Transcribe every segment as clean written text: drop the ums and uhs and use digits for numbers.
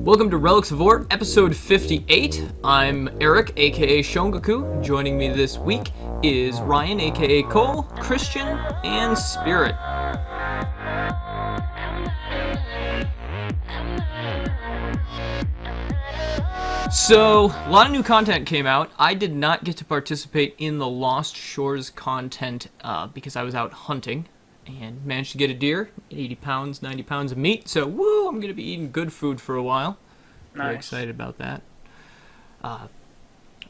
Welcome to Relics of Orr, episode 58. I'm Eric, aka Shongaku. Joining me this week is Ryan, aka Cole, Christian, and Spirit. So, a lot of new content came out. I did not get to participate in the Lost Shores content because I was out hunting and managed to get a deer, 80 pounds, 90 pounds of meat. So, woo, I'm going to be eating good food for a while. Nice. Very excited about that.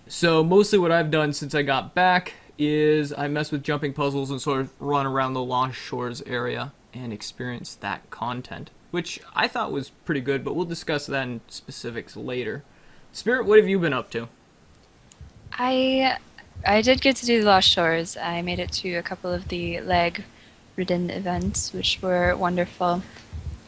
So, mostly what I've done since I got back is I mess with jumping puzzles and sort of run around the Lost Shores area and experience that content, which I thought was pretty good, but we'll discuss that in specifics later. Spirit, what have you been up to? I did get to do the Lost Shores. I made it to a couple of the leg-ridden events, which were wonderful.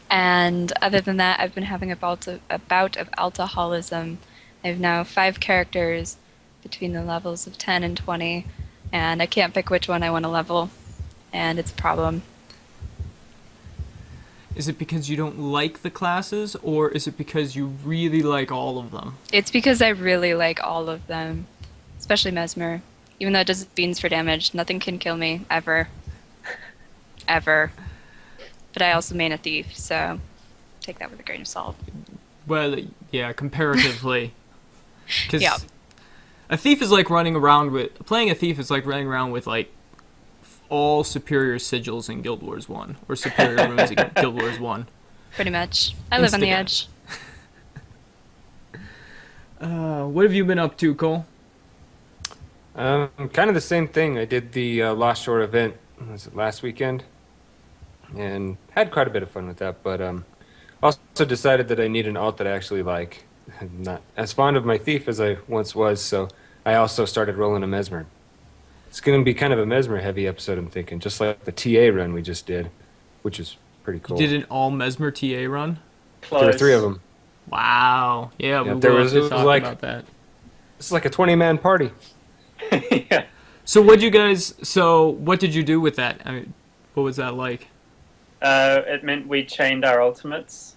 And other than that, I've been having a bout of alcoholism. I have now 5 characters between the levels of 10 and 20, and I can't pick which one I want to level, and it's a problem. Is it because you don't like the classes, or is it because you really like all of them? It's because I really like all of them, especially Mesmer. Even though it does beans for damage, nothing can kill me, ever. Ever. But I also main a thief, so take that with a grain of salt. Well, yeah, comparatively. Because Yeah. a thief is like running around with... Playing a thief is like running around with, like, all superior sigils in Guild Wars 1, or superior runes in Guild Wars 1. Pretty much. I live on the edge. What have you been up to, Cole? Kind of the same thing. I did the Lost Shore event, was it last weekend? And had quite a bit of fun with that, but also decided that I need an alt that I actually like. I'm not as fond of my thief as I once was, so I also started rolling a Mesmer. It's going to be kind of a Mesmer-heavy episode, I'm thinking, just like the TA run we just did, which is pretty cool. You did an all-Mesmer TA run? There were 3 of them. Wow. Yeah, we there will was- have it to was talk like- about that. It's like a 20-man party. Yeah. So what did you do with that? I mean, what was that like? It meant we chained our ultimates.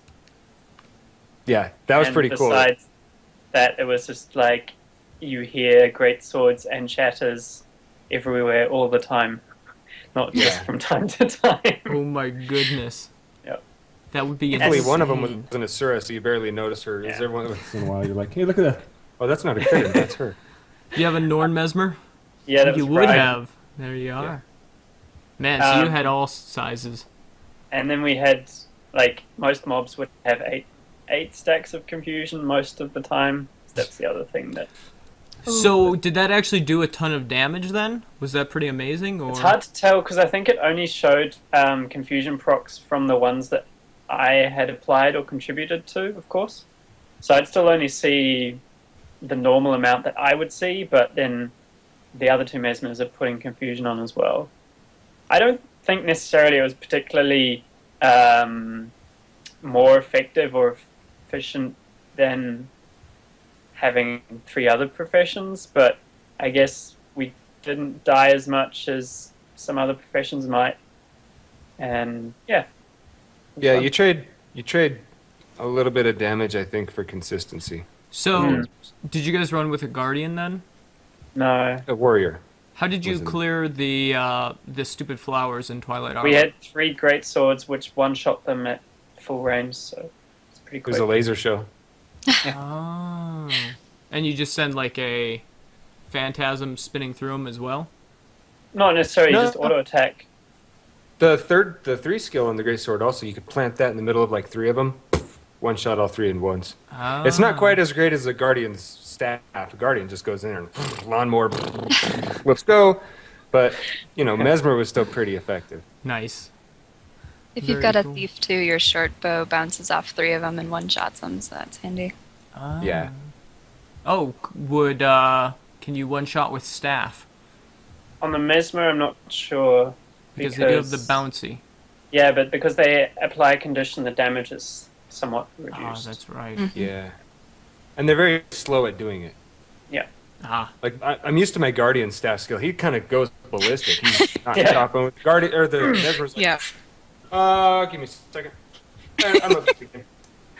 Yeah, that was And pretty cool. Besides that, it was just like you hear great swords and shatters everywhere all the time, not just Yeah. from time to time. Oh my goodness. Yep. That would be Thankfully, insane. one of them was an Asura, so you barely notice her. Yeah. Is there one once in a while you're like, hey, look at that. Oh, that's not a critter, that's her. Do you have a Norn Mesmer? Yeah, that You was would right. have. There you are. Man, so you had all sizes. And then we had, like, most mobs would have eight stacks of confusion most of the time. That's the other thing that... So, did that actually do a ton of damage then? Was that pretty amazing? Or? It's hard to tell because I think it only showed confusion procs from the ones that I had applied or contributed to, of course. So I'd still only see the normal amount that I would see, but then the other 2 Mesmers are putting confusion on as well. I don't think necessarily it was particularly more effective or efficient than having 3 other professions, but I guess we didn't die as much as some other professions might. And yeah. Yeah, you trade a little bit of damage, I think, for consistency. So, did you guys run with a Guardian then? No. A warrior. How did you Wasn't- clear the stupid flowers in Twilight Arbor? We had 3 great swords which one-shot them at full range, so it's pretty It was quick. a laser show. Oh. And you just send like a phantasm spinning through them as well? Not necessarily No. just auto-attack. The 3 skill on the great sword also, you could plant that in the middle of like 3 of them. One shot all 3 in once. It's not quite as great as a Guardian's staff. A Guardian just goes in there and lawnmower, let's go. But, Mesmer was still pretty effective. Nice. If you've Very got a cool. thief too, your short bow bounces off 3 of them and one-shots them, so that's handy. Ah. Yeah. Oh, can you one-shot with staff? On the Mesmer, I'm not sure. Because they do have the bouncy. Yeah, but because they apply a condition, the damage is somewhat reduced. Ah, that's right. Yeah. And they're very slow at doing it. Yeah. Ah, Like, I'm used to my Guardian staff skill. He kind of goes ballistic. He's not Yeah. chopping with Guardian, or the Mesmer's like, Yeah. give me a second. I'm up again.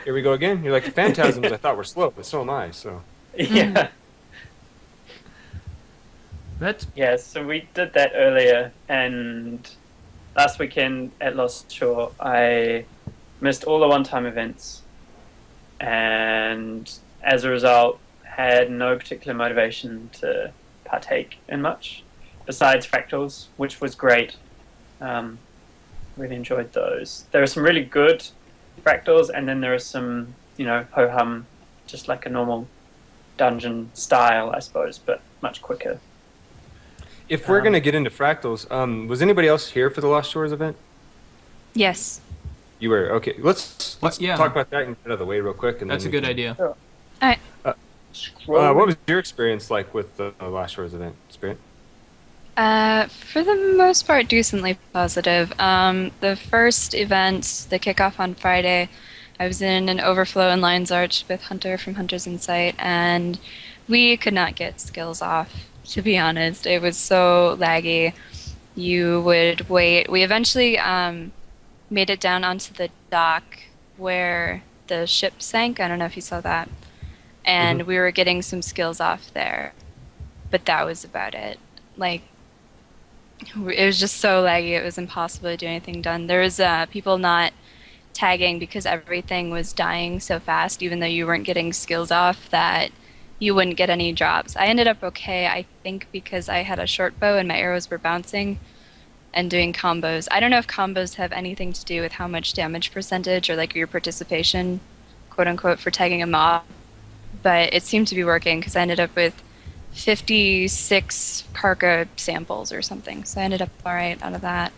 here we go again. You're like, the phantasms I thought were slow, but so am I. So Yeah. That's Yeah, so we did that earlier, and last weekend at Lost Shore, I missed all the one-time events, and as a result, had no particular motivation to partake in much, besides fractals, which was great. Really enjoyed those. There are some really good fractals, and then there are some, ho-hum, just like a normal dungeon style, I suppose, but much quicker. if we're gonna get into fractals, was anybody else here for the Lost Shores event? Yes. You were. Okay, let's Yeah. talk about that and get out of the way real quick. And that's a then we good can- idea. Alright. What was your experience like with the Lost Shores event? Spirit? For the most part, decently positive. The first event, the kickoff on Friday, I was in an overflow in Lion's Arch with Hunter from Hunter's Insight, and we could not get skills off, to be honest. It was so laggy. You would wait. We eventually made it down onto the dock where the ship sank. I don't know if you saw that. And we were getting some skills off there. But that was about it. Like, it was just so laggy, it was impossible to do anything done. There was people not tagging because everything was dying so fast, even though you weren't getting skills off, that you wouldn't get any drops. I ended up okay, I think, because I had a short bow and my arrows were bouncing and doing combos. I don't know if combos have anything to do with how much damage percentage or like your participation, quote unquote, for tagging a mob, but it seemed to be working because I ended up with 56 Karka samples or something. So I ended up alright out of that.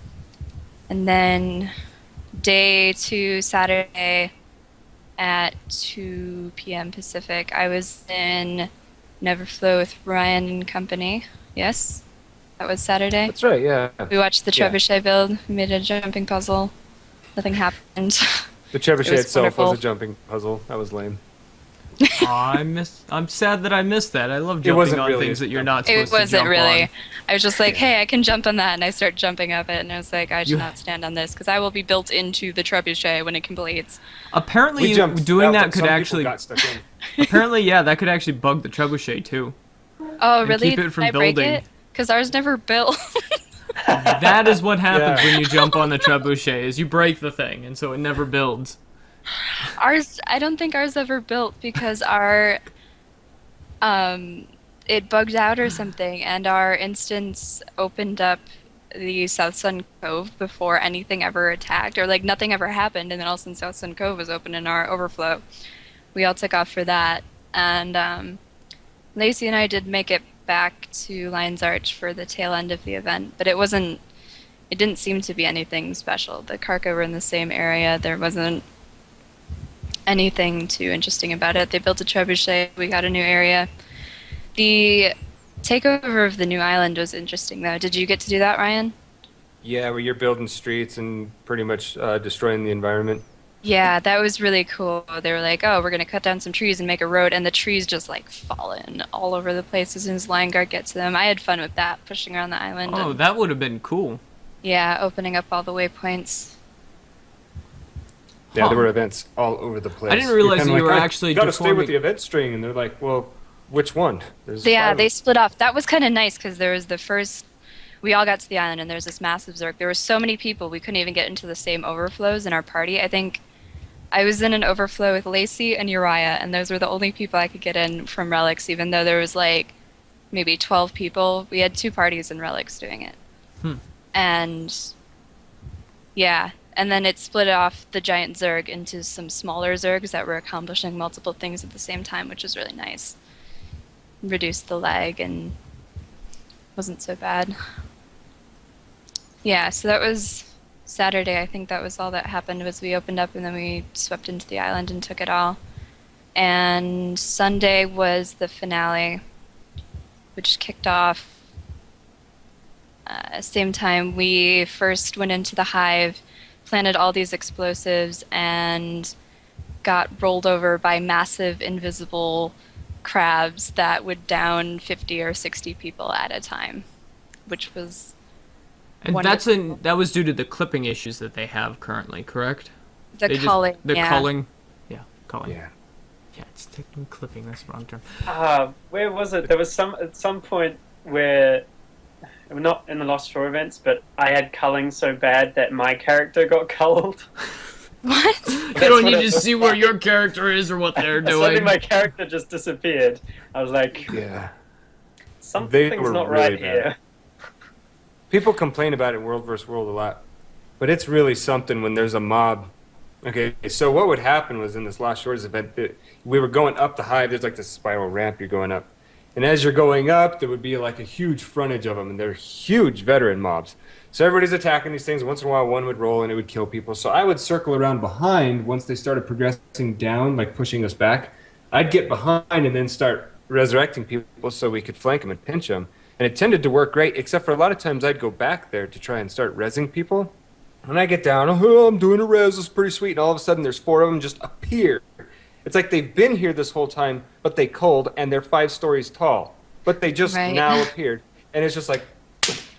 And then day 2, Saturday at 2 p.m. Pacific, I was in Neverflow with Ryan and company. Yes? That was Saturday. That's right. Yeah. We watched the Yeah. trebuchet build. We made a jumping puzzle. Nothing happened. The trebuchet It was itself wonderful. was a jumping puzzle. That was lame. I'm sad that I missed that. I love jumping wasn't on really things a that you're jump. not supposed It to wasn't jump really. on. I was just like, hey, I can jump on that, and I start jumping up it, and I was like, I should You- not stand on this because I will be built into the trebuchet when it completes. Apparently, We jumped doing out, that but could some people actually. got stuck in. Apparently, yeah, that could actually bug the trebuchet too. Oh, And really? keep it from Did I break building. it? Because ours never built. That is what happens Yeah. when you jump on the trebuchet. Is you break the thing, and so it never builds. Ours, I don't think ours ever built because our, it bugged out or something, and our instance opened up the Southsun Cove before anything ever attacked, or like nothing ever happened, and then all of a sudden Southsun Cove was open in our overflow. We all took off for that, and Lacey and I did make it back to Lion's Arch for the tail end of the event, but it didn't seem to be anything special. The Karka were in the same area. There wasn't anything too interesting about it. They built a trebuchet. We got a new area. The takeover of the new island was interesting, though. Did you get to do that, Ryan? Yeah, where you're building streets and pretty much destroying the environment. Yeah, that was really cool. They were like, oh, we're going to cut down some trees and make a road, and the trees just, like, fallen all over the place as soon as Lion Guard gets to them. I had fun with that, pushing around the island. Oh, and, that would have been cool. yeah, opening up all the waypoints. Yeah, Huh. there were events all over the place. I didn't realize You're that kinda you were like, actually you gotta stay with deforming- the event string, and they're like, well, which one? There's Yeah, five they of split off. That was kind of nice because there was the first. We all got to the island and there was this massive Zerg. There were so many people we couldn't even get into the same overflows in our party. I think I was in an overflow with Lacey and Uriah, and those were the only people I could get in from Relics, even though there was like maybe 12 people. We had 2 parties in Relics doing it. And yeah, and then it split off the giant Zerg into some smaller Zergs that were accomplishing multiple things at the same time, which was really nice. Reduced the lag and wasn't so bad. Yeah, so that was Saturday. I think that was all that happened was we opened up and then we swept into the island and took it all. And Sunday was the finale, which kicked off same time we first went into the hive, planted all these explosives, and got rolled over by massive invisible crabs that would down 50 or 60 people at a time, which was And that was due to the clipping issues that they have currently, correct? the culling. The yeah. culling. Yeah. Culling. Yeah. Yeah, it's technically clipping. That's the wrong term. Where was it? There was at some point where, not in the Lost Shore events, but I had culling so bad that my character got culled. What? You don't need to see where your character is or what they're Suddenly doing. my character just disappeared. I was like, Yeah. something's were not really right bad. here. People complain about it in World vs. World a lot, but it's really something when there's a mob. Okay, so what would happen was in this Lost Shores event, that we were going up the hive. There's like this spiral ramp you're going up. And as you're going up, there would be like a huge frontage of them, and they're huge veteran mobs. So everybody's attacking these things. Once in a while, one would roll, and it would kill people. So I would circle around behind once they started progressing down, like pushing us back. I'd get behind and then start resurrecting people so we could flank them and pinch them. And it tended to work great, except for a lot of times I'd go back there to try and start rezzing people. When I get down, oh, I'm doing a res, it's pretty sweet, and all of a sudden there's 4 of them just appear. It's like they've been here this whole time, but they cold, and they're 5 stories tall. But they just now appeared. And it's just like,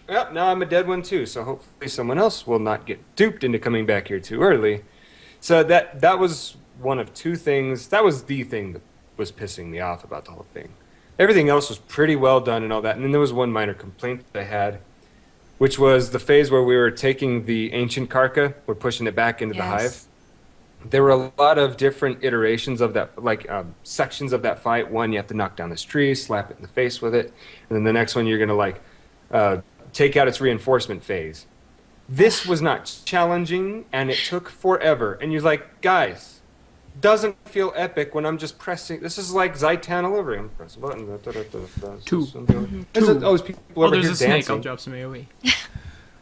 yep, now I'm a dead one too, so hopefully someone else will not get duped into coming back here too early. So that was one of 2 things. That was the thing that was pissing me off about the whole thing. Everything else was pretty well done and all that. And then there was one minor complaint that I had, which was the phase where we were taking the ancient Karka, we're pushing it back into the hive. There were a lot of different iterations of that, like sections of that fight. One, you have to knock down this tree, slap it in the face with it. And then the next one, you're going to like take out its reinforcement phase. This was not challenging, and it took forever. And you're like, guys, doesn't feel epic when I'm just pressing. This is like Zaitan all over. I'm pressing a button. Two. There's always people over there's here a snake. dancing. I'll drop some AoE.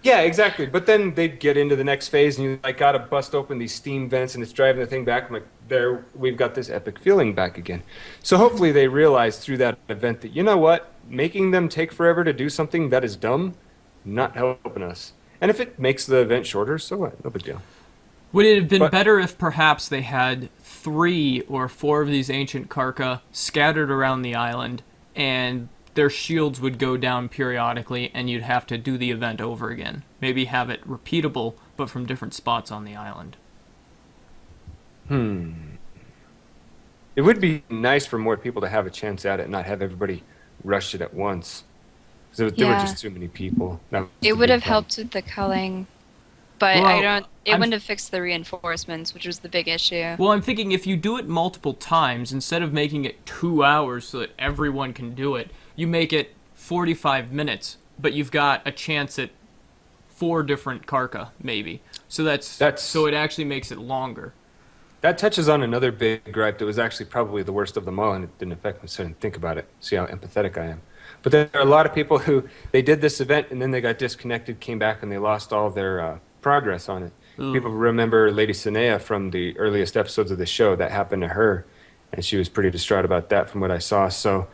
Yeah, exactly. But then they'd get into the next phase, and you like gotta bust open these steam vents, and it's driving the thing back. I'm like, there, we've got this epic feeling back again. So hopefully they realize through that event that, you know what, making them take forever to do something that is dumb, not helping us. And if it makes the event shorter, so what? No big deal. Would it have been better if perhaps they had 3 or 4 of these ancient Karka scattered around the island, and their shields would go down periodically, and you'd have to do the event over again? Maybe have it repeatable, but from different spots on the island. It would be nice for more people to have a chance at it, not have everybody rush it at once. Because there were just too many people. It would have helped with the culling, but Well, it wouldn't have fixed the reinforcements, which was the big issue. Well, I'm thinking if you do it multiple times, instead of making it 2 hours so that everyone can do it, you make it 45 minutes, but you've got a chance at 4 different Karka, maybe. So so it actually makes it longer. That touches on another big gripe that was actually probably the worst of them all, and it didn't affect me, so I didn't think about it. See how empathetic I am. But there are a lot of people who, they did this event, and then they got disconnected, came back, and they lost all their progress on it. Ooh. People remember Lady Sinea from the earliest episodes of the show. That happened to her, and she was pretty distraught about that from what I saw. So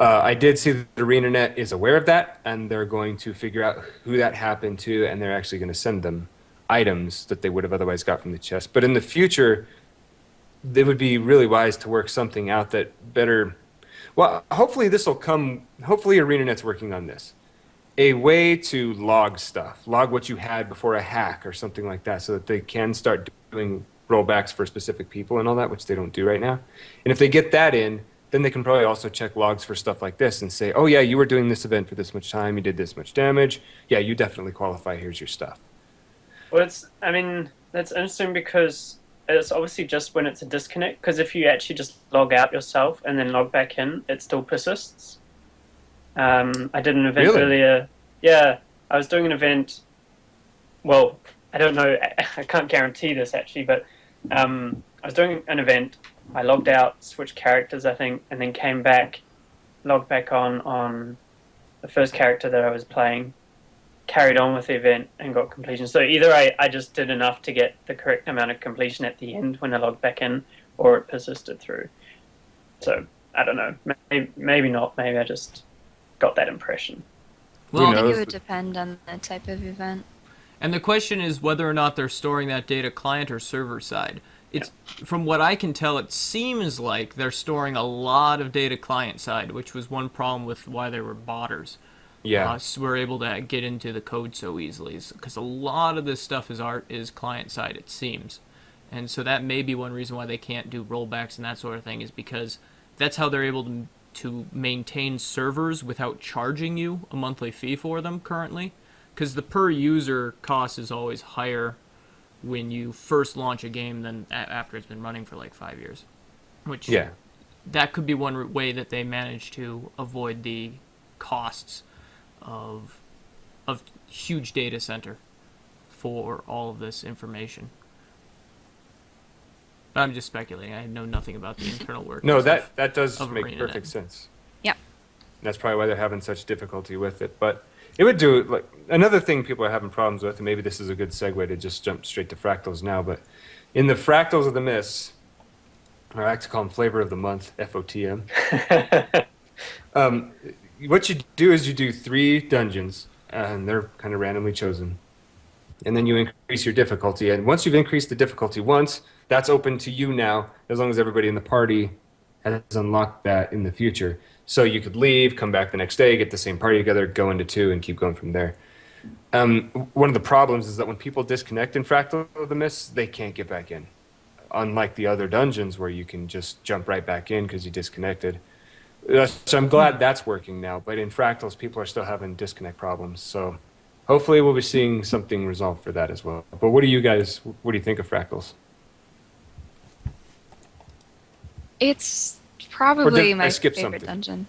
I did see that the ArenaNet is aware of that, and they're going to figure out who that happened to, and they're actually going to send them items that they would have otherwise got from the chest. But in the future, it would be really wise to work something out that better... Well, hopefully this will come... Hopefully ArenaNet's working on this. A way to log stuff. Log what you had before a hack or something like that, so that they can start doing rollbacks for specific people and all that, which they don't do right now. And if they get that in, then they can probably also check logs for stuff like this and say, oh yeah, you were doing this event for this much time, you did this much damage. Yeah, you definitely qualify, here's your stuff. Well, that's interesting because it's obviously just when it's a disconnect, because if you actually just log out yourself and then log back in, it still persists. I did an event earlier. Yeah, I was doing an event. Well, I don't know. I can't guarantee this actually, but I was doing an event. I logged out, switched characters, I think, and then came back, logged back on the first character that I was playing, carried on with the event, and got completion. So either I just did enough to get the correct amount of completion at the end when I logged back in, or it persisted through. So I don't know. Maybe not. Maybe I just got that impression. Well, I think it would depend on the type of event. And the question is whether or not they're storing that data client or server side. From what I can tell, it seems like they're storing a lot of data client side, which was one problem with why they were botters. Yeah. So we're able to get into the code so easily, because a lot of this stuff is client side, it seems. And so that may be one reason why they can't do rollbacks and that sort of thing, is because that's how they're able to maintain servers without charging you a monthly fee for them currently. Because the per user cost is always higher when you first launch a game than after it's been running for like 5 years. Which, Yeah. that could be one way that they manage to avoid the costs of huge data center for all of this information. I'm just speculating. I know nothing about the internal work. No, that does of make ArenaNet. perfect sense. Yep. That's probably why they're having such difficulty with it. But it would do, like, another thing people are having problems with, and maybe this is a good segue to just jump straight to fractals now, but in the Fractals of the Mist, or I like to call them Flavor of the Month, FOTM, what you do is you do 3 dungeons, and they're kind of randomly chosen. And then you increase your difficulty. And once you've increased the difficulty once, that's open to you now, as long as everybody in the party has unlocked that in the future. So you could leave, come back the next day, get the same party together, go into 2, and keep going from there. One of the problems is that when people disconnect in Fractal of the Mist, they can't get back in. Unlike the other dungeons where you can just jump right back in because you disconnected. So I'm glad that's working now. But in Fractals, people are still having disconnect problems. So hopefully we'll be seeing something resolved for that as well. But what do you think of Fractals? It's probably my skip favorite something? dungeon.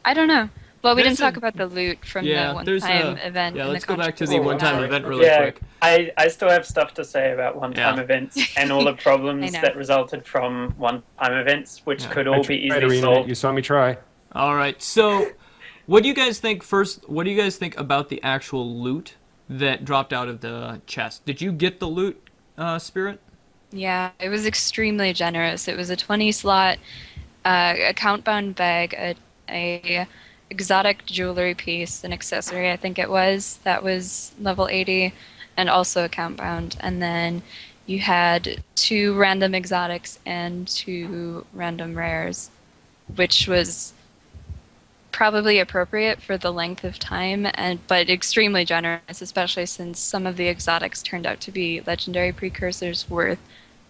I don't know. Well, we There's didn't talk a- about the loot from Yeah, the there's one-time a- event. Yeah, and let's go back to the controversy one-time around it. event really yeah, quick. I still have stuff to say about one-time Yeah. events and all the problems I know. that resulted from one-time events, which Yeah. could all be I tried easily Arena, solved. you saw me try. All right. So, what do you guys think first? What do you guys think about the actual loot that dropped out of the chest? Did you get the loot, Spirit? Yeah, it was extremely generous. It was a 20-slot account-bound bag, a exotic jewelry piece, an accessory, I think it was, that was level 80, and also account-bound. And then you had 2 random exotics and 2 random rares, which was probably appropriate for the length of time, but extremely generous, especially since some of the exotics turned out to be legendary precursors worth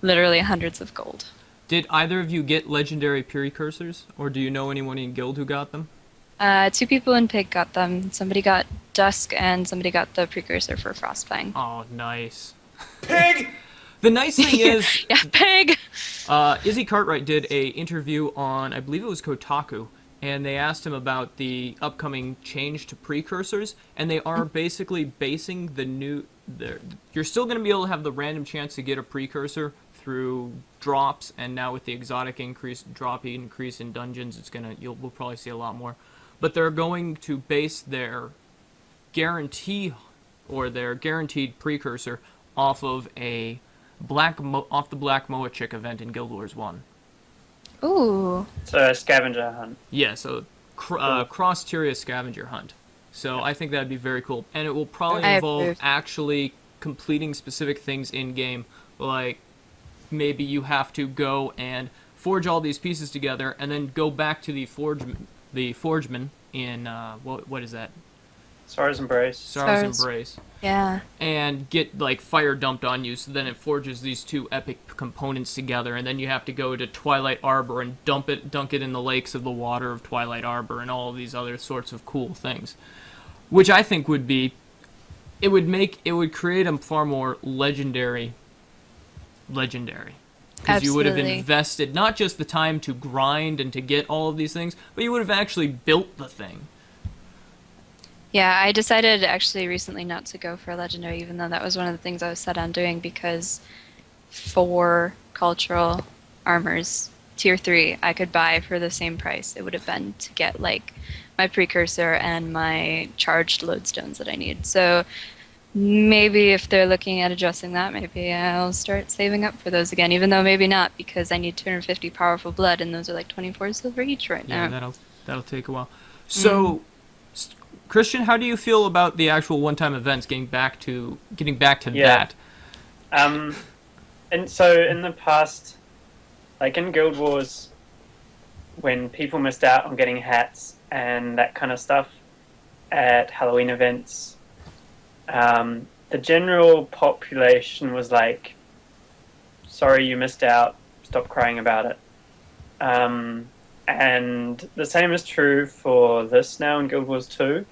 literally hundreds of gold. Did either of you get legendary precursors, or do you know anyone in guild who got them? 2 people in Pig got them. Somebody got Dusk, and somebody got the precursor for Frostfang. Oh, nice. Pig! The nice thing is, Yeah, Pig! Izzy Cartwright did a interview on, I believe it was Kotaku, and they asked him about the upcoming change to precursors, and they are basically basing you're still going to be able to have the random chance to get a precursor through drops, and now with the exotic drop increase in dungeons, we'll probably see a lot more. But they're going to base their guarantee or their guaranteed precursor off of the Black Moachik event in Guild Wars 1. Ooh. So a scavenger hunt. Yeah, so cross-Tyria scavenger hunt. So I think that'd be very cool. And it will probably I involve approve. actually completing specific things in-game. Like, maybe you have to go and forge all these pieces together and then go back to the forgeman in, what is that? Sora's Embrace. Sorrow's Sorrow's- Embrace. Yeah. And get, like, fire dumped on you, so then it forges these 2 epic components together, and then you have to go to Twilight Arbor and dunk it in the lakes of the water of Twilight Arbor, and all of these other sorts of cool things. Which I think would create a far more legendary. Because you would have Absolutely. invested not just the time to grind and to get all of these things, but you would have actually built the thing. Yeah, I decided actually recently not to go for a legendary, even though that was one of the things I was set on doing, because 4 cultural armors, tier 3, I could buy for the same price it would have been to get, like, my precursor and my charged lodestones that I need. So maybe if they're looking at adjusting that, maybe I'll start saving up for those again, even though maybe not, because I need 250 powerful blood, and those are like 24 silver each right Yeah, now. that'll take a while. So, Christian, how do you feel about the actual one-time events? Getting back to Yeah. that. And so in the past, like in Guild Wars, when people missed out on getting hats and that kind of stuff at Halloween events, the general population was like sorry you missed out, stop crying about it. And the same is true for this now in Guild Wars 2,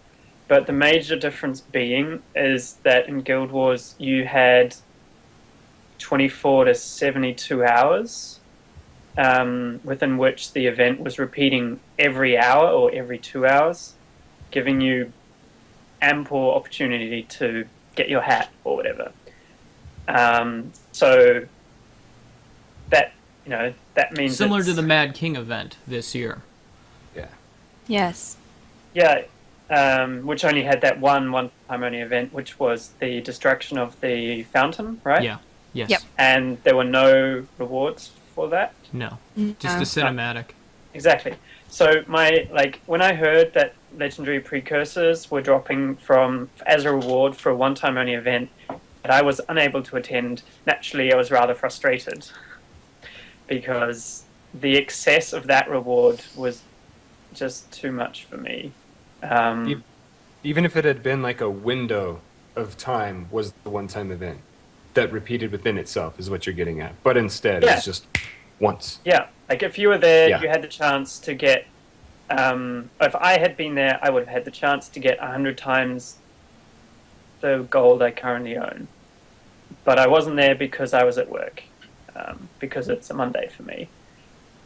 but the major difference being is that in Guild Wars you had 24 to 72 hours within which the event was repeating every hour or every 2 hours, giving you ample opportunity to get your hat or whatever. So that, that means Similar to the Mad King event this year. Yeah. Yes. Yeah, which only had that one-time only event, which was the destruction of the fountain, right? Yeah. Yes. Yep. And there were no rewards for that. No. Just a cinematic. Exactly. So when I heard that legendary precursors were dropping as a reward for a one-time only event that I was unable to attend, naturally I was rather frustrated because the excess of that reward was just too much for me. Even if it had been like a window of time was the one-time event that repeated within itself is what you're getting at. But instead, Yeah. it's just once. Yeah, like if you were there, Yeah. you had the chance to get. If I had been there, I would have had the chance to get 100 times the gold I currently own. But I wasn't there because I was at work, because it's a Monday for me.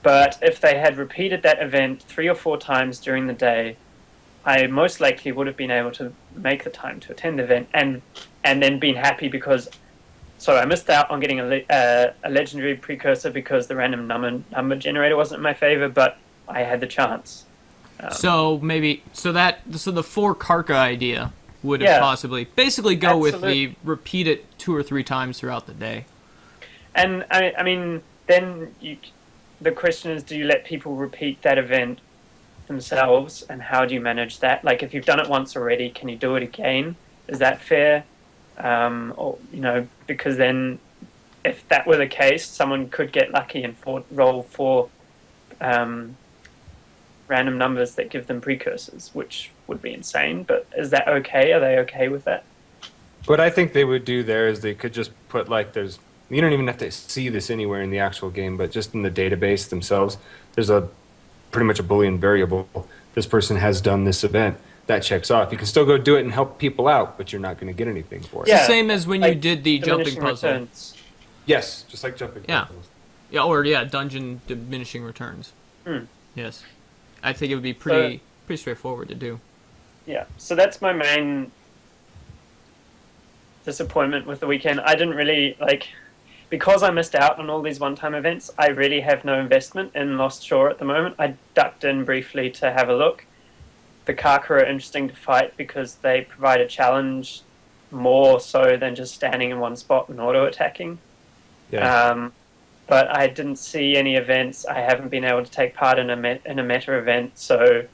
But if they had repeated that event 3 or 4 times during the day, I most likely would have been able to make the time to attend the event and then been happy because. So I missed out on getting a legendary precursor because the random number generator wasn't in my favor, but I had the chance. So the 4 Karka idea would have possibly basically go with the repeat it 2 or 3 times throughout the day. And I mean, then the question is, do you let people repeat that event themselves, and how do you manage that? Like, if you've done it once already, can you do it again? Is that fair? Or because then, if that were the case, someone could get lucky and roll 4 random numbers that give them precursors, which would be insane. But is that okay? Are they okay with that? What I think they would do there is they could just put you don't even have to see this anywhere in the actual game, but just in the database themselves, there's pretty much a Boolean variable. This person has done this event. That checks off. You can still go do it and help people out, but you're not going to get anything for it. It's the same as when you did the jumping Diminishing puzzle. returns. Yes, just like jumping puzzles. Yeah, dungeon diminishing returns. Yes. I think it would be pretty straightforward to do. Yeah, so that's my main disappointment with the weekend. I didn't really, because I missed out on all these one-time events, I really have no investment in Lost Shore at the moment. I ducked in briefly to have a look. The Karka are interesting to fight because they provide a challenge more so than just standing in one spot and auto-attacking. Yeah. But I didn't see any events. I haven't been able to take part in a meta event, so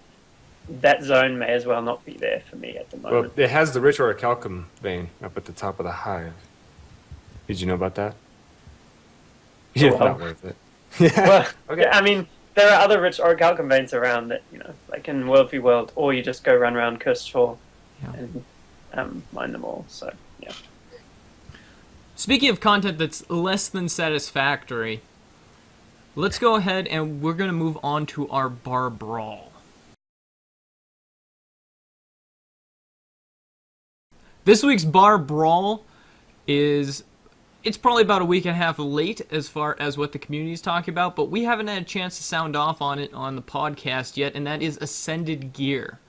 that zone may as well not be there for me at the moment. Well, it has the rich orichalcum vein up at the top of the hive. Did you know about that? Yeah, Well. not worth it. Yeah. Well, Okay. yeah, I mean, there are other rich orichalcum veins around that, like in World v World, or you just go run around Cursed Shore and mine them all, so, yeah. Speaking of content that's less than satisfactory, let's go ahead and we're going to move on to our bar brawl. This week's bar brawl it's probably about a week and a half late as far as what the community is talking about, but we haven't had a chance to sound off on it on the podcast yet, and that is Ascended Gear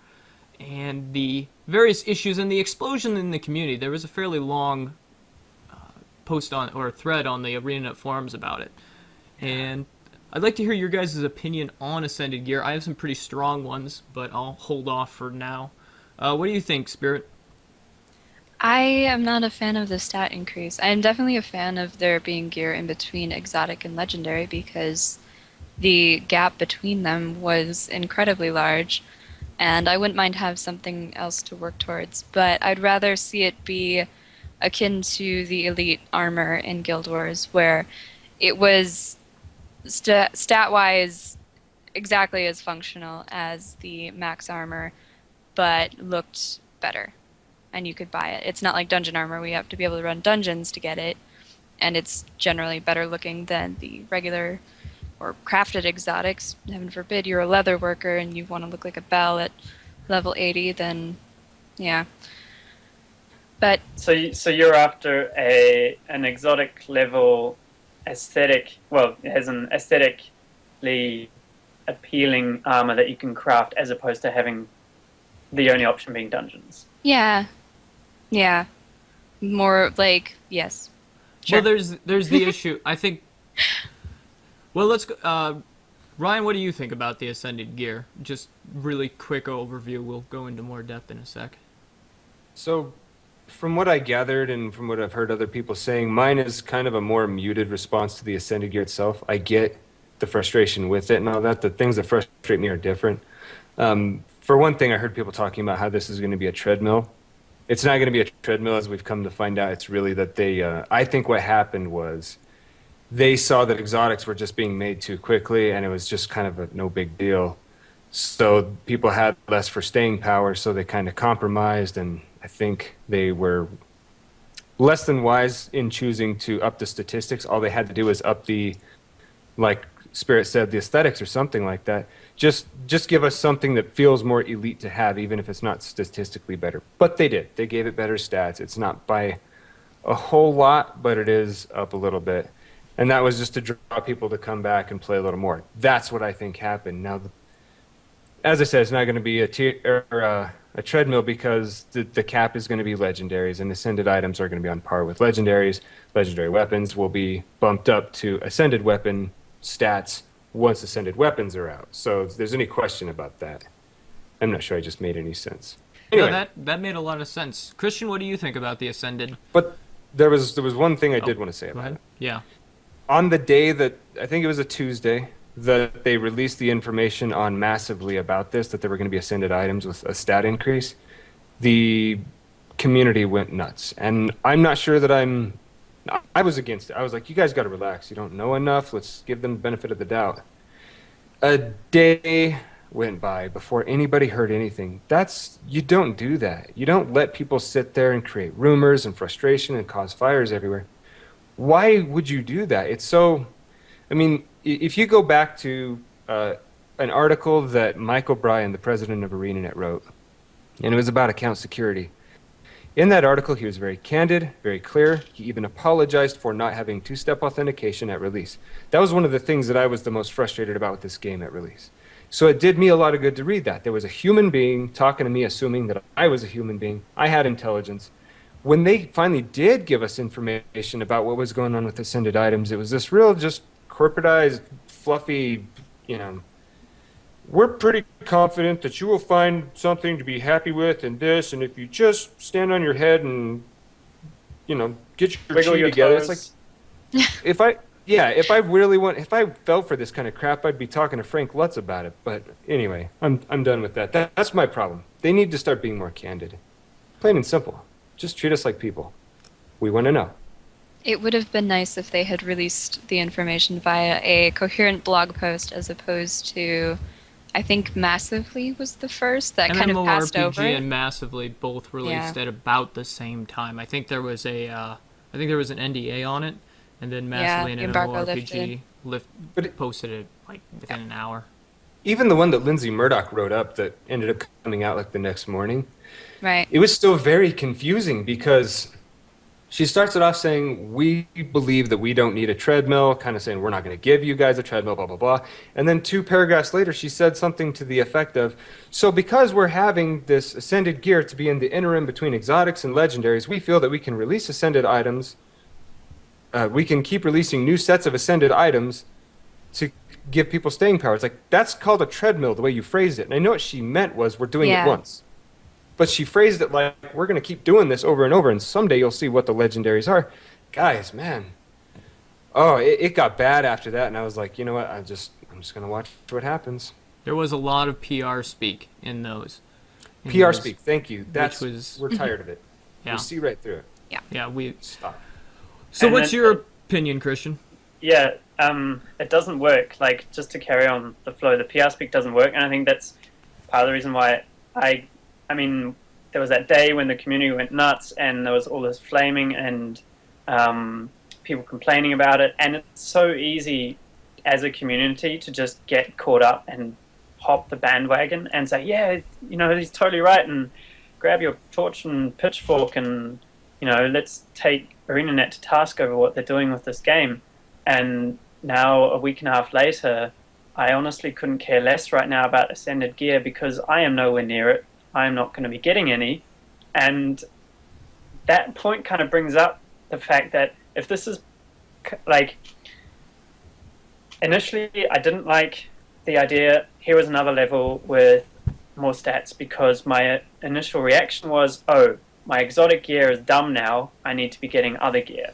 and the various issues and the explosion in the community. There was a fairly long post on or thread on the ArenaNet forums about it, and I'd like to hear your guys' opinion on Ascended Gear. I have some pretty strong ones, but I'll hold off for now. What do you think, Spirit? I am not a fan of the stat increase. I am definitely a fan of there being gear in between exotic and legendary because the gap between them was incredibly large, and I wouldn't mind have something else to work towards, but I'd rather see it be akin to the elite armor in Guild Wars, where it was stat-wise exactly as functional as the max armor, but looked better, and you could buy it. It's not like dungeon armor where you have to be able to run dungeons to get it. and it's generally better looking than the regular or crafted exotics. Heaven forbid you're a leather worker and you want to look like a belle at level 80, then yeah. But So you're after an exotic level aesthetic. Well, it has an aesthetically appealing armor that you can craft, as opposed to having the only option being dungeons. yeah, more like yes. Sure. Well, there's the issue. I think. Well, let's go. Ryan, what do you think about the Ascended gear? Just really quick overview. We'll go into more depth in a sec. So, from what I gathered and from what I've heard other people saying, mine is kind of a more muted response to the Ascended gear itself. I get the frustration with it and all that. The things that frustrate me are different. For one thing, I heard people talking about how this is going to be a treadmill. It's not going to be a treadmill, as we've come to find out. It's really that they, I think what happened was they saw that exotics were just being made too quickly, and it was just kind of a no big deal. So people had less for staying power, so they kind of compromised, and I think they were less than wise in choosing to up the statistics. All they had to do was up the, like Spirit said, the aesthetics or something like that. Just give us something that feels more elite to have, even if it's not statistically better. But they did. They gave it better stats. It's not by a whole lot, but it is up a little bit. And that was just to draw people to come back and play a little more. That's what I think happened. Now, as I said, it's not going to be a treadmill because the cap is going to be legendaries, and ascended items are going to be on par with legendaries. Legendary weapons will be bumped up to ascended weapon stats once ascended weapons are out. So if there's any question about that, I'm not sure I just made any sense. Anyway, No, that made a lot of sense. Christian, what do you think about the Ascended? but there was one thing I did want to say Go about ahead. it. Yeah. On the day that, I think it was a Tuesday, that they released the information on massively about this, that there were going to be ascended items with a stat increase, the community went nuts. And I'm not sure that I was against it. I was like, you guys got to relax. You don't know enough. Let's give them the benefit of the doubt. A day went by before anybody heard anything. You don't do that. You don't let people sit there and create rumors and frustration and cause fires everywhere. Why would you do that? It's so, I mean, if you go back to an article that Mike O'Brien, the president of ArenaNet, wrote, and it was about account security. In that article, he was very candid, very clear. He even apologized for not having two-step authentication at release. That was one of the things that I was the most frustrated about with this game at release. So it did me a lot of good to read that. There was a human being talking to me, assuming that I was a human being. I had intelligence. When they finally did give us information about what was going on with ascended items, it was this real just corporatized, fluffy, we're pretty confident that you will find something to be happy with in this, and if you just stand on your head and, get your Wiggle chi your together, toes. it's like, if I fell for this kind of crap, I'd be talking to Frank Lutz about it. But anyway, I'm done with that. That's my problem. They need to start being more candid. Plain and simple. Just treat us like people. We want to know. it would have been nice if they had released the information via a coherent blog post as opposed to, I think Massively was the first that kind of passed MMORPG over. and Massively both released Yeah. at about the same time. I think there was an NDA on it, and then Massively the and embargo MMORPG But it- posted it like within an hour. Even the one that Lindsay Murdoch wrote up that ended up coming out like the next morning, Right. it was still very confusing because she starts it off saying, we believe that we don't need a treadmill, kind of saying, we're not going to give you guys a treadmill, blah, blah, blah. And then 2 paragraphs later, she said something to the effect of, so because we're having this ascended gear to be in the interim between exotics and legendaries, we feel that we can release ascended items. We can keep releasing new sets of ascended items to give people staying power. It's like, that's called a treadmill, the way you phrased it. And I know what she meant was, we're doing Yeah. it once. But she phrased it like, we're going to keep doing this over and over, and someday you'll see what the legendaries are. Guys, man. Oh, it got bad after that, and I was like, you know what? I'm just going to watch what happens. There was a lot of PR speak in those. PR speak, thank you. We're tired of it. Yeah. We see right through it. Yeah, Stop. So And what's then- your opinion, Christian? Yeah, it doesn't work. Like, just to carry on the flow, the PR speak doesn't work, and I think that's part of the reason why I mean, there was that day when the community went nuts, and there was all this flaming and people complaining about it, and it's so easy as a community to just get caught up and hop the bandwagon and say, yeah, he's totally right, and grab your torch and pitchfork and, let's take ArenaNet to task over what they're doing with this game. And now, a week and a half later, I honestly couldn't care less right now about Ascended Gear because I am nowhere near it. I'm not going to be getting any. And that point kind of brings up the fact that if this is, initially I didn't like the idea, here was another level with more stats, because my initial reaction was, oh, my exotic gear is dumb now, I need to be getting other gear.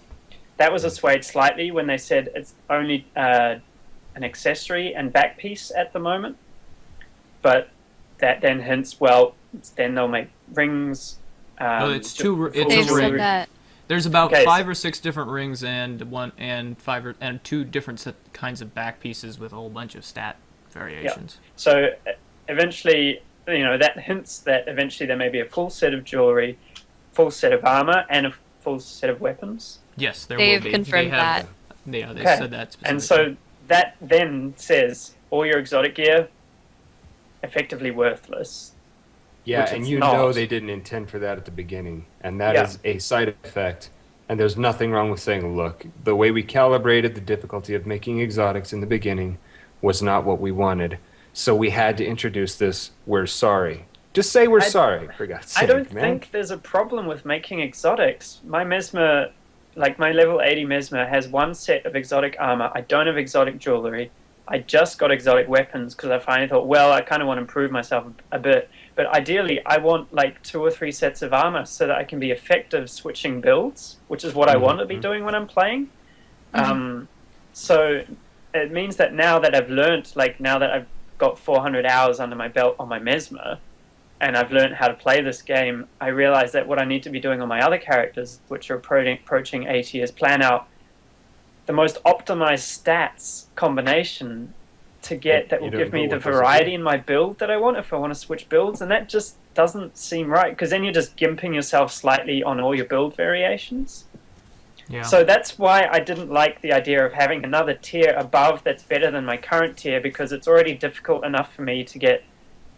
That was assuaged slightly when they said it's only an accessory and back piece at the moment. But that then hints, well, then they'll make rings. It's two. They've It's a said ring. that. There's about Okay. 5 or 6 different rings and two different kinds of back pieces with a whole bunch of stat variations. So eventually, that hints that eventually there may be a full set of jewelry, full set of armor, and a full set of weapons. Yes, there They've will be. confirmed that. They Okay. said that specifically. And so that then says all your exotic gear effectively worthless. Yeah, Which and it's you not. know they didn't intend for that at the beginning, and that Yeah. is a side effect. And there's nothing wrong with saying, look, the way we calibrated the difficulty of making exotics in the beginning was not what we wanted, so we had to introduce this. We're sorry. Just say we're sorry, for God's sake, I don't man. think there's a problem with making exotics. My Mesmer, my level 80 Mesmer, has one set of exotic armor. I don't have exotic jewelry. I just got exotic weapons because I finally thought, well, I kind of want to improve myself a bit. But ideally, I want 2 or 3 sets of armor so that I can be effective switching builds, which is what I want to be doing when I'm playing. So it means that now that I've learnt, now that I've got 400 hours under my belt on my Mesmer, and I've learned how to play this game, I realize that what I need to be doing on my other characters, which are approaching 80, is plan out the most optimized stats combination to get that will You don't give me know the what those variety are. in my build that I want if I want to switch builds, and that just doesn't seem right, because then you're just gimping yourself slightly on all your build variations. Yeah. So that's why I didn't like the idea of having another tier above that's better than my current tier, because it's already difficult enough for me to get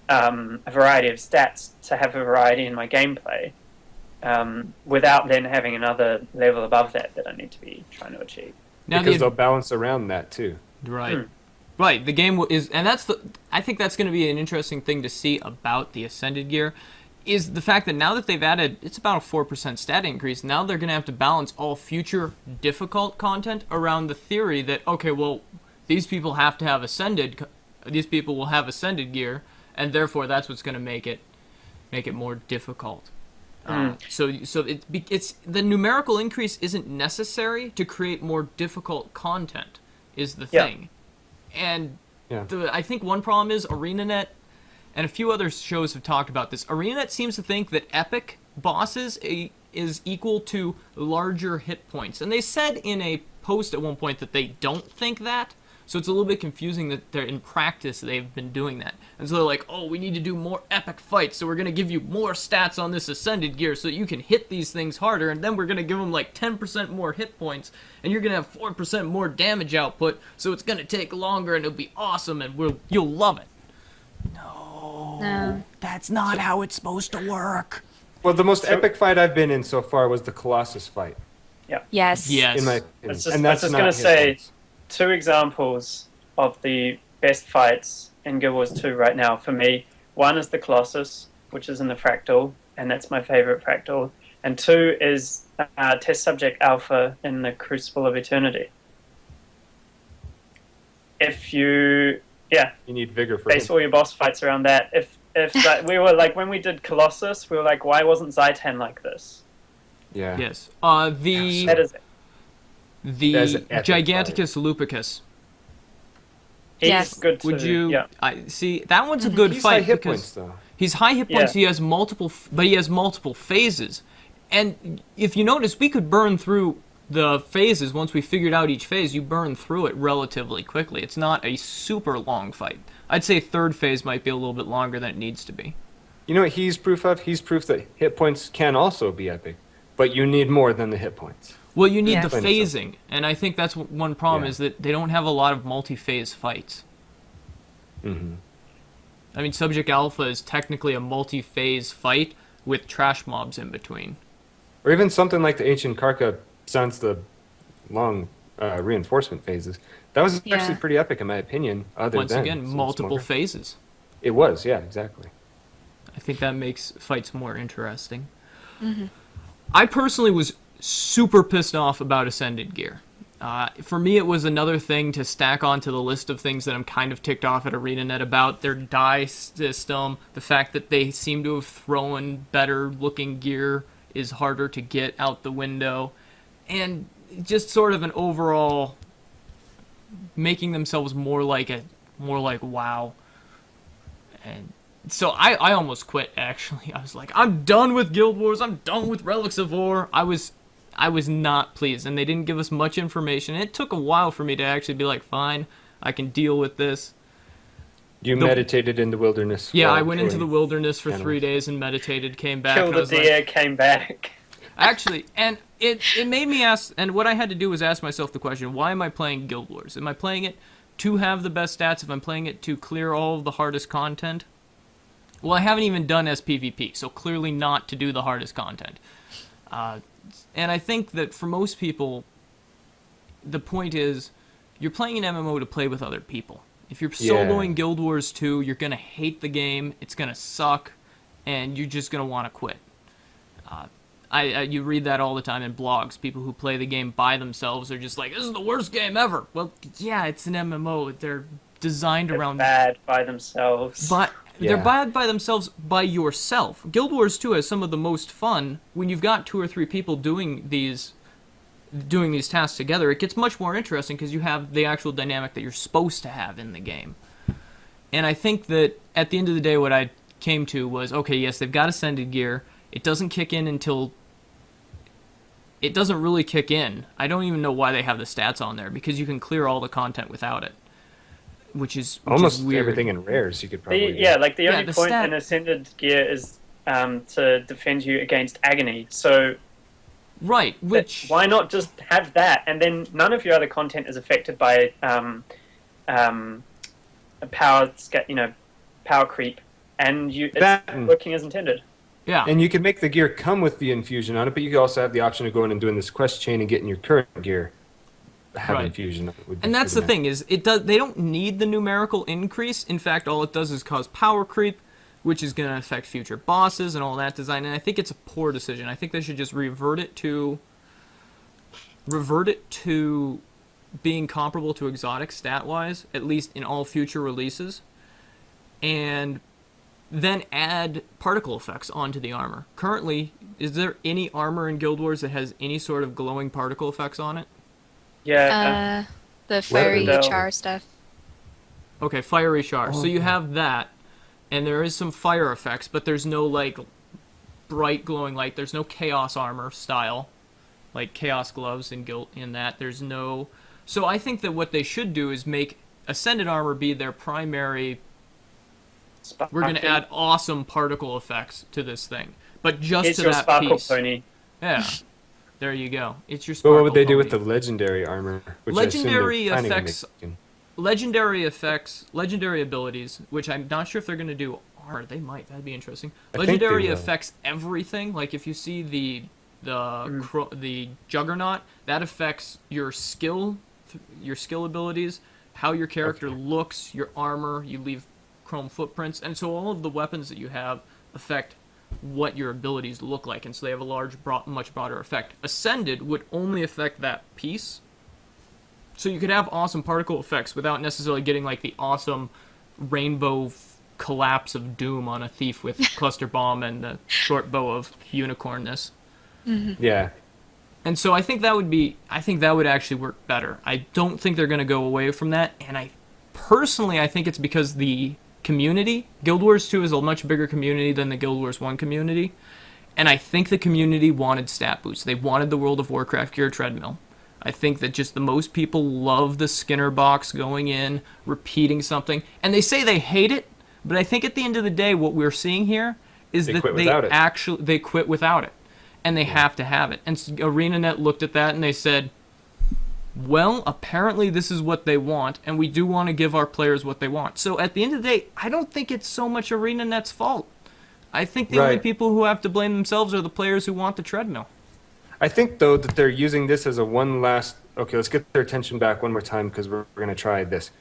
a variety of stats to have a variety in my gameplay, without then having another level above that I need to be trying to achieve. Now Because the- they'll balance around that, too. Right. Right. The game is, and I think that's going to be an interesting thing to see about the Ascended gear, is the fact that now that they've added, it's about a 4% stat increase, now they're going to have to balance all future difficult content around the theory that, okay, well, these people have to have these people will have Ascended gear, and therefore that's what's going to make it more difficult. So it's the numerical increase isn't necessary to create more difficult content, is the thing. And Yeah. I think one problem is ArenaNet, and a few other shows have talked about this. ArenaNet seems to think that epic bosses is equal to larger hit points. And they said in a post at one point that they don't think that. So it's a little bit confusing that in practice they've been doing that. And so they're like, oh, we need to do more epic fights, so we're going to give you more stats on this Ascended gear so that you can hit these things harder, and then we're going to give them 10% more hit points, and you're going to have 4% more damage output, so it's going to take longer, and it'll be awesome, and you'll love it. No. That's not how it's supposed to work. Well, the most epic fight I've been in so far was the Colossus fight, Yes. Yes. in my opinion. I was And that's just not gonna his say- fault. 2 examples of the best fights in Guild Wars 2 right now for me. One is the Colossus, which is in the fractal, and that's my favorite fractal. And 2 is Test Subject Alpha in the Crucible of Eternity. If you, You need vigor for base him. all your boss fights around that. If we were when we did Colossus, we were like, why wasn't Zaitan like this? Yeah. Yes. That is The That's an epic Giganticus lupicus. he's Yes. good too. Would you? Yeah. I see. That one's a good He's fight high hit because points, though. he's high hit points. Yeah. He has multiple, but he has multiple phases. And if you notice, we could burn through the phases once we figured out each phase. You burn through it relatively quickly. It's not a super long fight. I'd say third phase might be a little bit longer than it needs to be. You know what he's proof of? He's proof that hit points can also be epic, but you need more than the hit points. Well, you need Yeah. the phasing, and I think that's one problem Yeah. is that they don't have a lot of multi-phase fights. Mm-hmm. I mean, Subject Alpha is technically a multi-phase fight with trash mobs in between. Or even something like the Ancient Karka, sans the long reinforcement phases. That was Yeah. actually pretty epic, in my opinion. Once again, So it's multiple more- phases. It was, yeah, exactly. I think that makes fights more interesting. I personally was super pissed off about Ascended Gear. For me, it was another thing to stack onto the list of things that I'm kind of ticked off at ArenaNet about. Their die system, the fact that they seem to have thrown better looking gear is harder to get out the window, and just sort of an overall making themselves more like WoW. And so I almost quit, actually. I was like, I'm done with Guild Wars. I'm done with Relics of Orr. I was not pleased, and they didn't give us much information. It took a while for me to actually be like, fine, I can deal with this. You meditated in the wilderness. Yeah, while I went into the killing wilderness for 3 animals. days and meditated, came back. Killed and I a was like, deer, came back. actually, and it made me ask, and what I had to do was ask myself the question, why am I playing Guild Wars? Am I playing it to have the best stats? If I'm playing it to clear all of the hardest content? Well, I haven't even done SPVP, so clearly not to do the hardest content. And I think that for most people, the point is, you're playing an MMO to play with other people. If you're soloing Guild Wars 2, you're going to hate the game, it's going to suck, and you're just going to want to quit. You read that all the time in blogs. People who play the game by themselves are just like, this is the worst game ever. Well, yeah, it's an MMO. They're designed They're around... bad by themselves. But they're Yeah. bad by themselves by yourself. Guild Wars 2 has some of the most fun when you've got 2 or 3 people doing these tasks together. It gets much more interesting because you have the actual dynamic that you're supposed to have in the game. And I think that at the end of the day, what I came to was, okay, yes, they've got Ascended Gear. It doesn't kick in until... It doesn't really kick in. I don't even know why they have the stats on there, because you can clear all the content without it. Which is Almost weird. everything in rares you could probably do. Yeah, like the Yeah, only the point stat- in Ascended Gear is to defend you against agony. So Right, which... why not just have that, and then none of your other content is affected by power creep, and it's working as intended. Yeah. And you can make the gear come with the infusion on it, but you can also have the option of going and doing this quest chain and getting your current gear have Right. infusion on it. Would be And that's the pretty thing, is they don't need the numerical increase. In fact, all it does is cause power creep, which is going to affect future bosses and all that design. And I think it's a poor decision. I think they should just revert it to being comparable to exotic stat-wise, at least in all future releases, and then add particle effects onto the armor. Currently, is there any armor in Guild Wars that has any sort of glowing particle effects on it? Yeah, The fiery Well, char stuff. Okay, fiery char. So you Okay. have that, and there is some fire effects, but there's no, like, bright glowing light. There's no chaos armor style, like chaos gloves in that. There's no... So I think that what they should do is make Ascended Armor be their primary... We're going to add awesome particle effects to this thing. But just It's to your that sparkle piece. pony. Yeah. There you go. It's your But sparkle what would they do with the pony. legendary armor? Which Legendary I assume they're planning on effects- making. Legendary effects, legendary abilities, which I'm not sure if they're going to do armor. They might. That'd be interesting. I think they Legendary will. affects everything. Like if you see the Juggernaut, that affects your skill abilities, how your character looks, your armor. You leave chrome footprints, and so all of the weapons that you have affect what your abilities look like, and so they have a much broader effect. Ascended would only affect that piece. So you could have awesome particle effects without necessarily getting like the awesome rainbow collapse of doom on a thief with cluster bomb and the short bow of unicornness. Yeah. And so I think that would actually work better. I don't think they're going to go away from that, and I think it's because the community, Guild Wars 2 is a much bigger community than the Guild Wars 1 community, and I think the community wanted stat boosts. They wanted the World of Warcraft gear treadmill. I think that just the most people love the Skinner box going in, repeating something, and they say they hate it, but I think at the end of the day what we're seeing here is They that quit without it. they quit without it. and they have to have it. And ArenaNet looked at that and they said, well, apparently this is what they want, and we do want to give our players what they want. So at the end of the day, I don't think it's so much ArenaNet's fault. I think the only people who have to blame themselves are the players who want the treadmill. I think, though, that they're using this as a one last... Okay, let's get their attention back one more time because we're going to try this.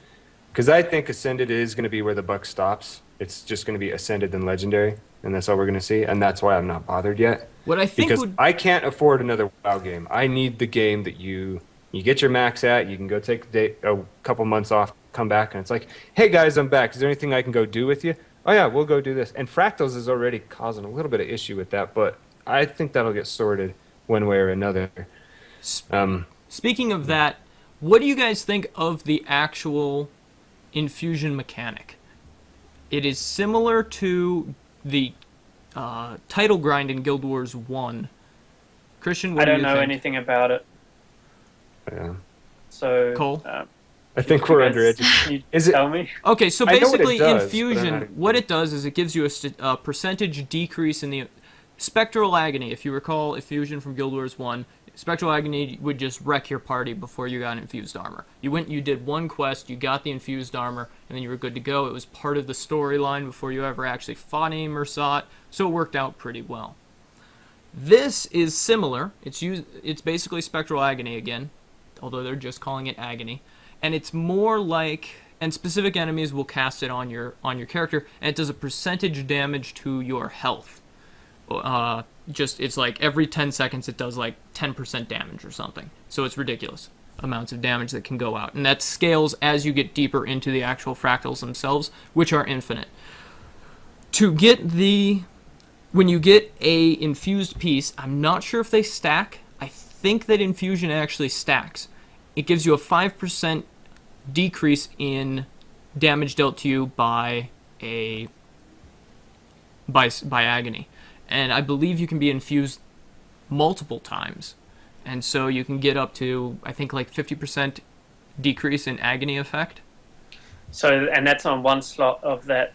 Because I think Ascended is going to be where the buck stops. It's just going to be Ascended and Legendary, and that's all we're going to see. And that's why I'm not bothered yet. What I think because I can't afford another WoW game. I need the game that you get your max at, you can go take a couple months off, come back, and it's like, hey guys, I'm back. Is there anything I can go do with you? Oh yeah, we'll go do this. And Fractals is already causing a little bit of issue with that, but I think that'll get sorted one way or another. Speaking of that, what do you guys think of the actual infusion mechanic? It is similar to the title grind in Guild Wars 1. Christian, what do you think? I don't know anything about it. Yeah. So, Cole? I think we're undereducated. Can you Is it- tell me? Okay, so I know what it basically does, but I'm infusion, not- what it does is it gives you a percentage decrease in the spectral agony. If you recall infusion from Guild Wars 1, spectral agony would just wreck your party before you got infused armor. You went, you did one quest, you got the infused armor, and then you were good to go. It was part of the storyline before you ever actually fought aim or saw it, so it worked out pretty well. This is similar. It's basically spectral agony again, although they're just calling it agony. And it's more like, and specific enemies will cast it on your character, and it does a percentage damage to your health. It's like every 10 seconds it does like 10% damage or something. So it's ridiculous amounts of damage that can go out. And that scales as you get deeper into the actual fractals themselves, which are infinite. When you get a infused piece, I'm not sure if they stack. I think that infusion actually stacks. It gives you a 5% decrease in damage dealt to you by agony. And I believe you can be infused multiple times. And so you can get up to, I think, like 50% decrease in agony effect. So, and that's on one slot of that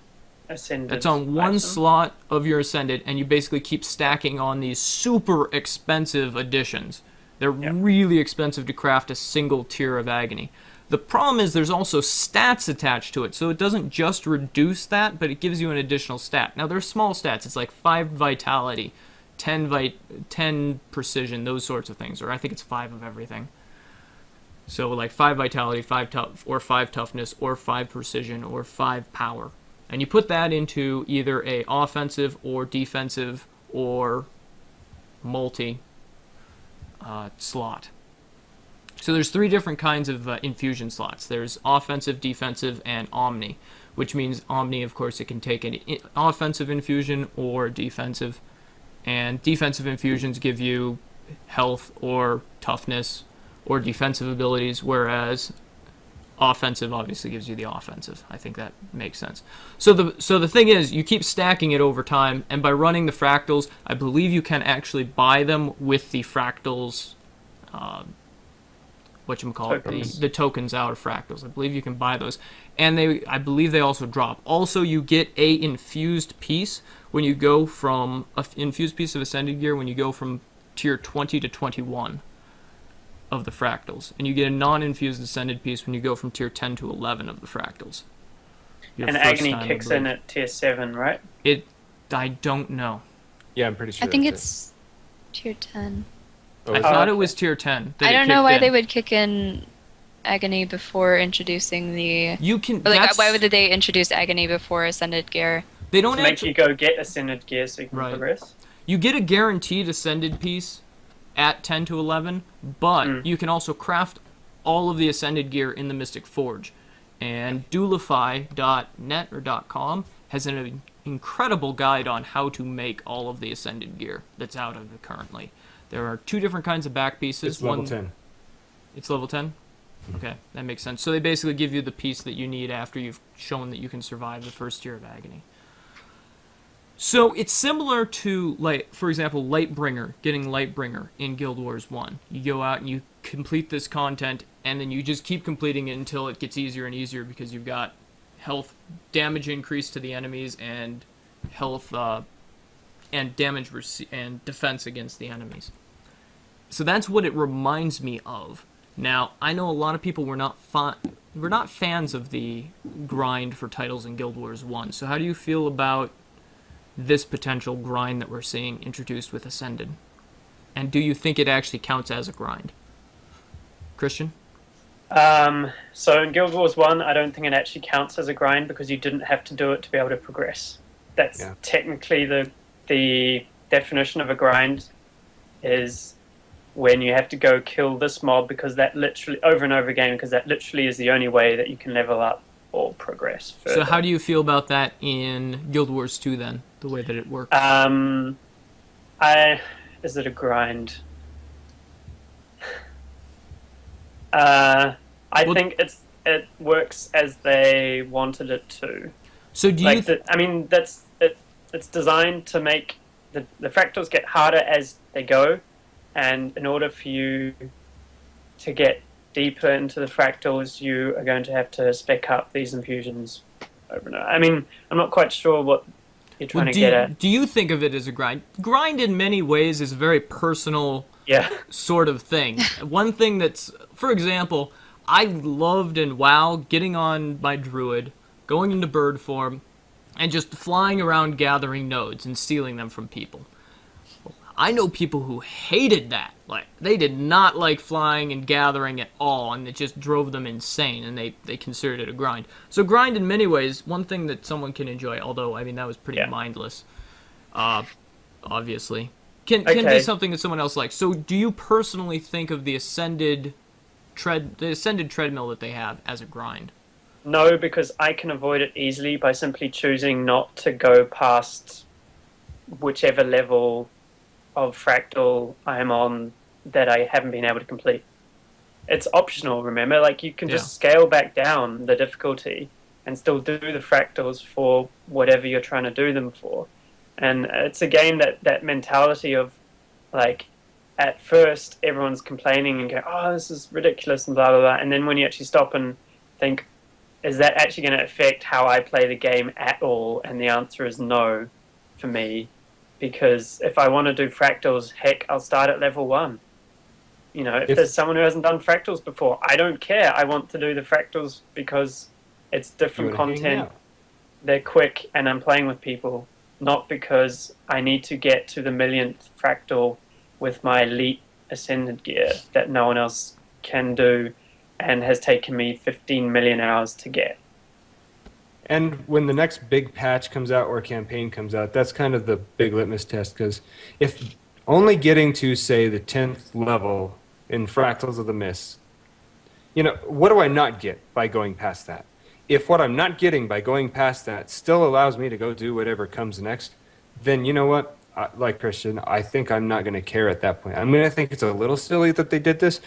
Ascended. That's on one item? slot of your Ascended, and you basically keep stacking on these super expensive additions. They're really expensive to craft a single tier of agony. The problem is there's also stats attached to it, so it doesn't just reduce that, but it gives you an additional stat. Now, they're small stats. It's like 5 vitality, 10 precision, those sorts of things, or I think it's 5 of everything. So like 5 vitality, 5 toughness, or 5 precision, or 5 power. And you put that into either a offensive or defensive or multi slot. So there's 3 different kinds of infusion slots. There's offensive, defensive, and omni, which means omni, of course, it can take an offensive infusion or defensive. And defensive infusions give you health or toughness or defensive abilities, whereas offensive obviously gives you the offensive. I think that makes sense. So the thing is, you keep stacking it over time, and by running the fractals, I believe you can actually buy them with the fractals, the tokens out of fractals. I believe you can buy those, and I believe they also drop. Also, you get a infused piece when you go from infused piece of Ascended gear when you go from tier 20 to 21 of the fractals, and you get a non-infused Ascended piece when you go from tier 10 to 11 of the fractals. And agony kicks in at tier 7, right? I don't know. Yeah, I'm pretty sure. I think it's tier 10. I thought it was tier 10. I don't know why they would kick in agony before introducing the... why would they introduce agony before Ascended gear? They don't to make you go get Ascended gear so you can progress. You get a guaranteed Ascended piece at 10 to 11, but you can also craft all of the Ascended gear in the Mystic Forge. And Duelify.net or .com has an incredible guide on how to make all of the Ascended gear that's out of it currently. There are 2 different kinds of back pieces. It's level 10. It's level 10? Okay, that makes sense. So they basically give you the piece that you need after you've shown that you can survive the first tier of agony. So it's similar to, like, for example, Lightbringer, getting Lightbringer in Guild Wars 1. You go out and you complete this content, and then you just keep completing it until it gets easier and easier because you've got health damage increase to the enemies and health and and defense against the enemies. So that's what it reminds me of. Now, I know a lot of people were not fans of the grind for titles in Guild Wars 1. So how do you feel about this potential grind that we're seeing introduced with Ascended? And do you think it actually counts as a grind? Christian? So in Guild Wars 1, I don't think it actually counts as a grind because you didn't have to do it to be able to progress. That's technically the definition of a grind is when you have to go kill this mob because that literally, over and over again, because that literally is the only way that you can level up or progress further. So how do you feel about that in Guild Wars 2 then, the way that it works? Is it a grind? I think it works as they wanted it to. So do you? That's it. It's designed to make the fractals get harder as they go, and in order for you to get deeper into the fractals, you are going to have to spec up these infusions over and over. I mean, I'm not quite sure what you're trying to get at. Do you think of it as a grind? Grind in many ways is a very personal sort of thing. One thing that's, for example, I loved in WoW getting on my druid, going into bird form, and just flying around gathering nodes and stealing them from people. I know people who hated that. Like, they did not like flying and gathering at all, and it just drove them insane, and they considered it a grind. So grind in many ways, one thing that someone can enjoy, although, I mean, that was pretty mindless, obviously, can be something that someone else likes. So do you personally think of the ascended treadmill that they have as a grind? No, because I can avoid it easily by simply choosing not to go past whichever level of fractal I'm on that I haven't been able to complete. It's optional, remember? Like, you can just scale back down the difficulty and still do the fractals for whatever you're trying to do them for. And it's again that mentality of, like, at first everyone's complaining and go, oh, this is ridiculous and blah, blah, blah. And then when you actually stop and think, is that actually going to affect how I play the game at all? And the answer is no for me. Because if I want to do fractals, heck, I'll start at level 1. You know, if there's someone who hasn't done fractals before, I don't care. I want to do the fractals because it's different content. They're quick and I'm playing with people, not because I need to get to the millionth fractal with my elite ascended gear that no one else can do and has taken me 15 million hours to get. And when the next big patch comes out or campaign comes out, that's kind of the big litmus test, because if only getting to, say, the 10th level in Fractals of the Mist, you know, what do I not get by going past that? If what I'm not getting by going past that still allows me to go do whatever comes next, then you know what? Like Christian, I think I'm not going to care at that point. I'm going to think it's a little silly that they did this,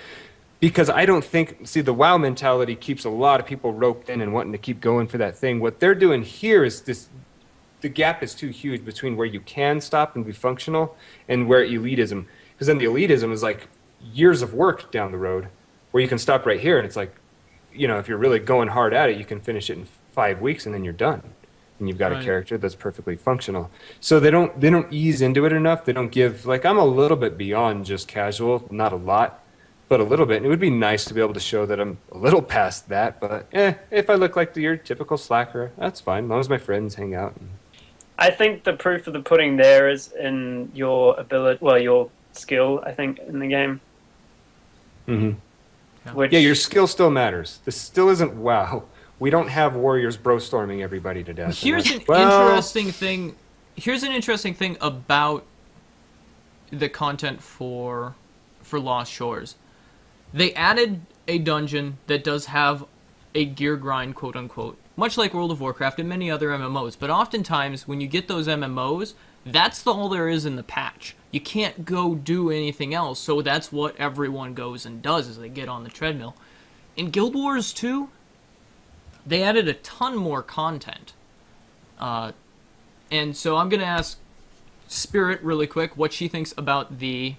because I don't think, see, the WoW mentality keeps a lot of people roped in and wanting to keep going for that thing. What they're doing here is this, the gap is too huge between where you can stop and be functional and where elitism, because then the elitism is like years of work down the road where you can stop right here and it's like, you know, if you're really going hard at it, you can finish it in 5 weeks and then you're done. And you've got a character that's perfectly functional. So they don't ease into it enough. They don't give, like, I'm a little bit beyond just casual, not a lot, but a little bit. And it would be nice to be able to show that I'm a little past that, but if I look like your typical slacker, that's fine, as long as my friends hang out. I think the proof of the pudding there is in your ability, well, your skill, I think, in the game. Mm-hmm. Yeah, your skill still matters. This still isn't WoW. We don't have warriors bro-storming everybody to death. Here's an interesting thing. Here's an interesting thing about the content for Lost Shores. They added a dungeon that does have a gear grind, quote unquote, much like World of Warcraft and many other MMOs. But oftentimes, when you get those MMOs, that's all there is in the patch. You can't go do anything else, so that's what everyone goes and does, is they get on the treadmill. In Guild Wars 2, they added a ton more content. And so I'm going to ask Spirit really quick what she thinks about the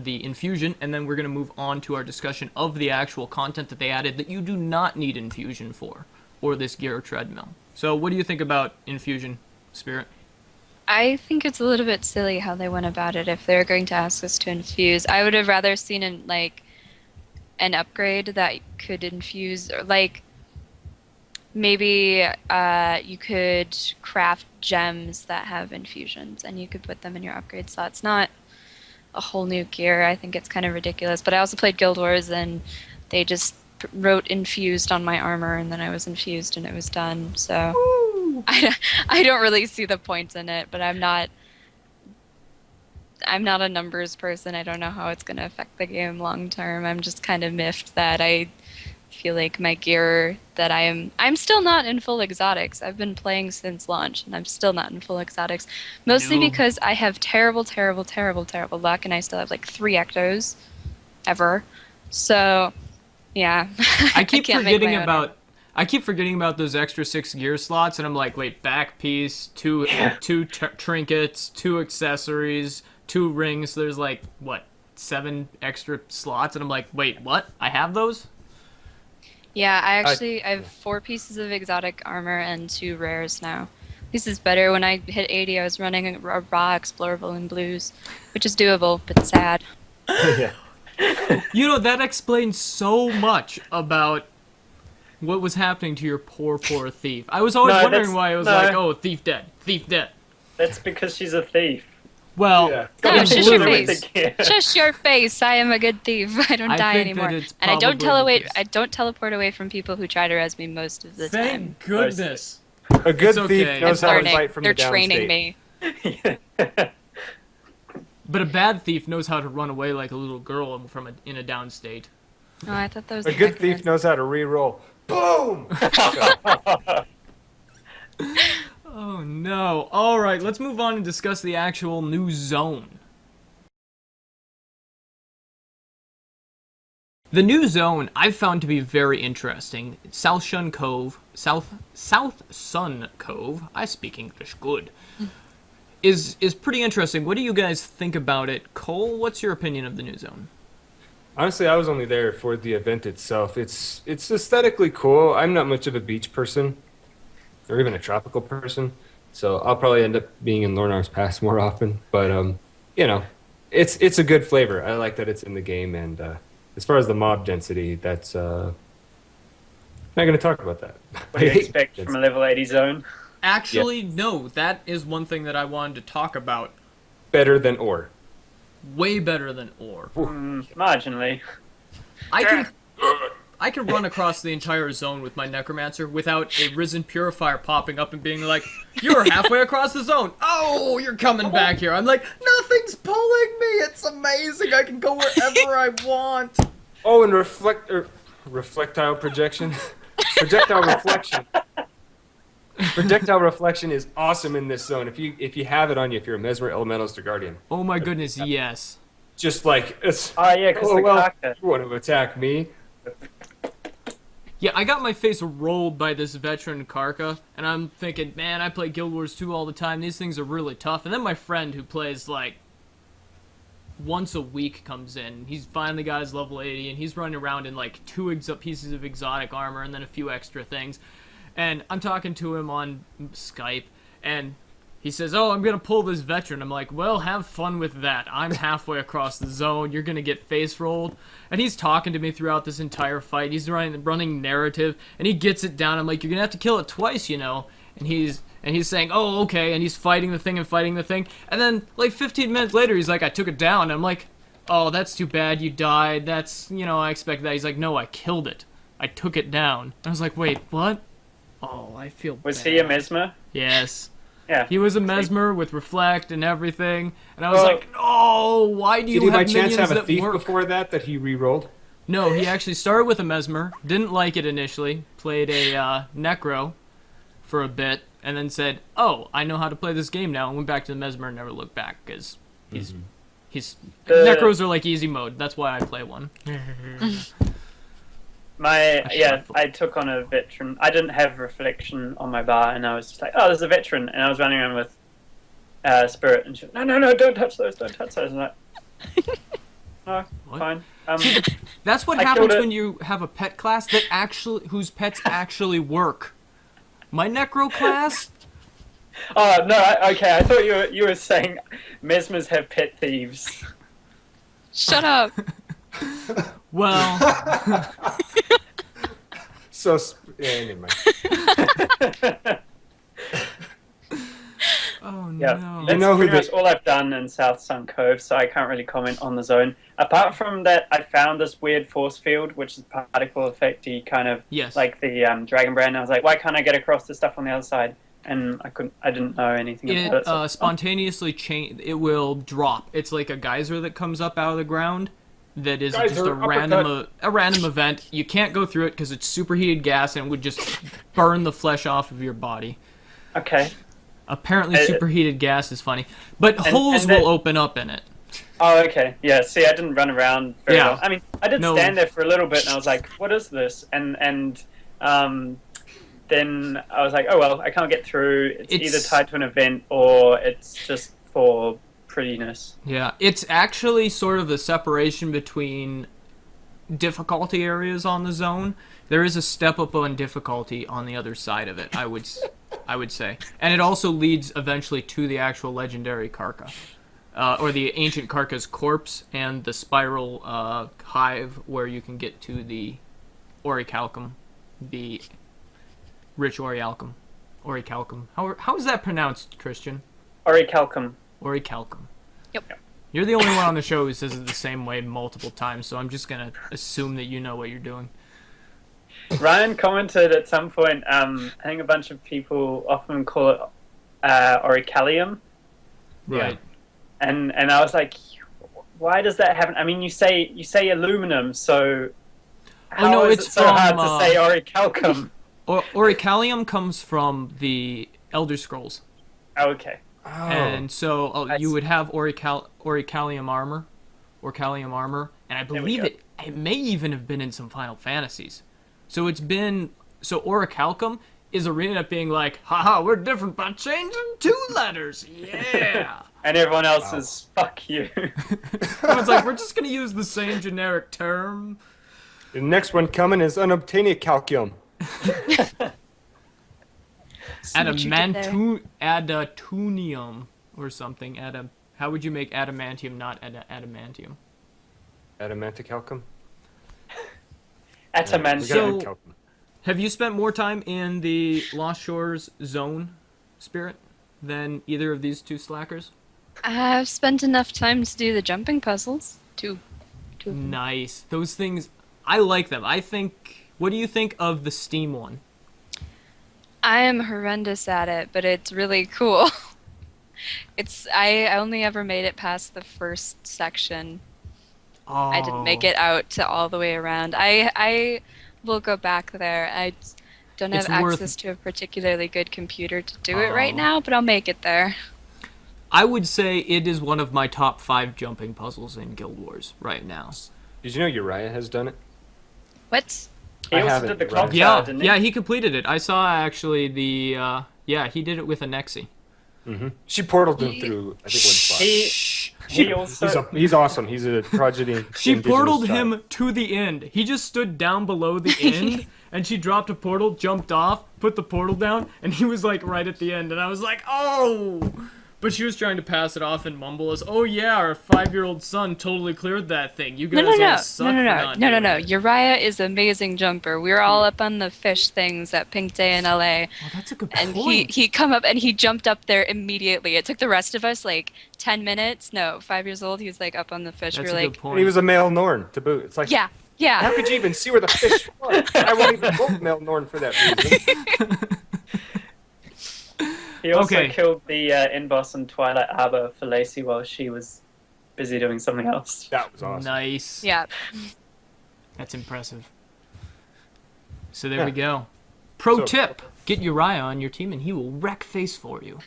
infusion, and then we're going to move on to our discussion of the actual content that they added that you do not need infusion for, or this gear treadmill. So what do you think about infusion, Spirit? I think it's a little bit silly how they went about it. If they're going to ask us to infuse, I would have rather seen an upgrade that could infuse, or maybe you could craft gems that have infusions, and you could put them in your upgrade slots. Not a whole new gear. I think it's kind of ridiculous. But I also played Guild Wars, and they just wrote infused on my armor, and then I was infused, and it was done. So I don't really see the point in it. But I'm not a numbers person. I don't know how it's going to affect the game long term. I'm just kind of miffed that I feel like my gear that I'm still not in full exotics. I've been playing since launch, and I'm still not in full exotics. Mostly because I have terrible luck, and I still have like 3 ectos ever. So, yeah. I keep forgetting about those extra 6 gear slots, and I'm like, wait, back piece, two trinkets, 2 accessories, 2 rings. There's like what, 7 extra slots, and I'm like, wait, what? I have those? Yeah, I have 4 pieces of exotic armor and 2 rares now. This is better. When I hit 80, I was running a raw explorable in blues, which is doable, but sad. Yeah. You know, that explains so much about what was happening to your poor thief. I was always wondering why it was like, oh, thief dead. That's because she's a thief. Well, Yeah. No, in shush your blue, face. Shush your face. I am a good thief. I don't die think that anymore. it's And I don't probably the case. I don't teleport away from people who try to res me most of the time. Thank goodness. A good It's okay. thief knows I'm how to learning. fight from They're the training downstate. me. But a bad thief knows how to run away like a little girl in a downstate. Oh, I thought that was A the good necromancer. thief knows how to re-roll. Boom! Oh no. Alright, let's move on and discuss the actual new zone. The new zone I've found to be very interesting. Southsun Cove, Southsun Cove, I speak English good, is pretty interesting. What do you guys think about it? Cole, what's your opinion of the new zone? Honestly, I was only there for the event itself. It's aesthetically cool. I'm not much of a beach person, or even a tropical person, so I'll probably end up being in Lornar's Pass more often. But you know, it's a good flavor. I like that it's in the game, and as far as the mob density, that's not going to talk about that. What do you expect from a level 80 zone? Actually, no, that is one thing that I wanted to talk about. Better than Orr. Way better than Orr. Marginally. I can run across the entire zone with my Necromancer without a Risen Purifier popping up and being like, you're halfway across the zone. Oh, you're coming back here. I'm like, nothing's pulling me. It's amazing. I can go wherever I want. Oh, and reflectile projection. Projectile reflection. Projectile reflection is awesome in this zone. If you have it on you, if you're a Mesmer, Elementalist, or Guardian. Oh my goodness, yes. Just like, it's, Oh, yeah, because the Kaka. you want to attack me. Yeah, I got my face rolled by this veteran Karka, and I'm thinking, man, I play Guild Wars 2 all the time. These things are really tough. And then my friend who plays, like, once a week comes in. He's finally got his level 80, and he's running around in, like, 2 pieces of exotic armor and then a few extra things. And I'm talking to him on Skype, and he says, oh, I'm going to pull this veteran. I'm like, well, have fun with that. I'm halfway across the zone. You're going to get face rolled. And he's talking to me throughout this entire fight. He's running narrative, and he gets it down. I'm like, you're going to have to kill it twice, you know. And he's saying, oh, okay. And he's fighting the thing. And then, like, 15 minutes later, he's like, I took it down. And I'm like, oh, that's too bad. You died. That's, you know, I expected that. He's like, no, I killed it. I took it down. I was like, wait, what? Oh, I feel bad. Was he a Mesmer? Yes. Yeah. He was a Mesmer with Reflect and everything. And I was like, no, why do you Did he have by chance minions have a that thief work? before that he re-rolled? No, he actually started with a Mesmer, didn't like it initially, played a Necro for a bit, and then said, oh, I know how to play this game now, and went back to the Mesmer and never looked back, because Necros are like easy mode. That's why I play one. I took on a veteran. I didn't have reflection on my bar, and I was just like, oh, there's a veteran. And I was running around with Spirit, and she was, no, don't touch those. I'm like, no, What? fine. That's what I happens killed it. when you have a pet class whose pets actually work. My Necro class, Oh no, okay. I thought you were saying mesmers have pet thieves. Shut up. Well, So, yeah, never mind. oh Yeah, no. that's know who pretty much the- all I've done in Southsun Cove, so I can't really comment on the zone. Apart from that, I found this weird force field, which is particle effecty, kind of Yes. like the Dragon Brand. I was like, why can't I get across the stuff on the other side? And I didn't know anything about it. It So, spontaneously change. It will drop. It's like a geyser that comes up out of the ground. That is just Geyser, a random uppercut. event. You can't go through it because it's superheated gas and it would just burn the flesh off of your body. okay. Apparently, superheated gas is funny, but and holes that- will open up in it. Oh, okay. Yeah. See, I didn't run around very Yeah. long. I mean, I did No. stand there for a little bit, and I was like, "What is this?" And then I was like, "Oh well, I can't get through. It's either It's- tied to an event or it's just for prettiness." Yeah, it's actually sort of the separation between difficulty areas on the zone. There is a step up on difficulty on the other side of it, I would say. And it also leads eventually to the actual legendary Karka. Or the ancient Karka's corpse and the spiral hive where you can get to the Orichalcum, the rich Orichalcum. Orichalcum. How is that pronounced, Christian? Orichalcum. Orichalcum. Yep. You're the only one on the show who says it the same way multiple times, so I'm just gonna assume that you know what you're doing. Ryan commented at some point. I think a bunch of people often call it Orichallium, Right. and I was like, "Why does that happen?" I mean, you say aluminum, so how no, is it's it so hard from, to say Orichalcum? Orichallium comes from the Elder Scrolls, Okay. Oh. and so I you see. would have Orichallium armor, and I There we believe go. it may even have been in some Final Fantasies. So Orichalcum is arena being like, haha, we're different by changing 2 letters, yeah. And everyone else is fuck you. Everyone's like, we're just gonna use the same generic term. The next one coming is unobtainium calcium. See what you did there. Adatunium or something. How would you make adamantium not adamantium? Adamanticalcum? Atamantium. So- Have you spent more time in the Lost Shores zone, Spirit, than either of these 2 slackers? I've spent enough time to do the jumping puzzles. Two of them. Nice. Those things, I like them. What do you think of the Steam one? I am horrendous at it, but it's really cool. I only ever made it past the first section. Oh, I didn't make it out to all the way around. I will go back there. I don't have It's worth- access to a particularly good computer to do it right Oh. now, but I'll make it there. I would say it is one of my top 5 jumping puzzles in Guild Wars right now. Did you know Uriah has done it? What? He I also haven't, did the right. clock Yeah, tower, didn't he? yeah, he completed it. I saw actually the, he did it with a Nexi. Mm-hmm. She portaled him He- through, I think, one spot. He also He's awesome. He's a prodigy. She indigenous portaled child. him to the end. He just stood down below the end, and she dropped a portal, jumped off, put the portal down, and he was like right at the end. And I was like, oh! But she was trying to pass it off and mumble as, oh yeah, our 5-year-old son totally cleared that thing. You guys all suck for not doing it." Uriah is an amazing jumper. We were all up on the fish things at Pink Day in LA, Oh, that's a good and point. he come up and he jumped up there immediately. It took the rest of us like 10 minutes. No, 5 years old. He was like up on the fish. That's we a were good like, point. And he was a male Norn to boot. It's like, yeah, yeah. how could you even see where the fish was? I won't even vote male Norn for that reason. He also Okay. killed the end boss in Twilight Arbor for Lacey while she was busy doing something else. That was awesome. Nice. Yeah. That's impressive. So there Yeah. we go. Pro So- tip: get Uriah on your team, and he will wreck face for you.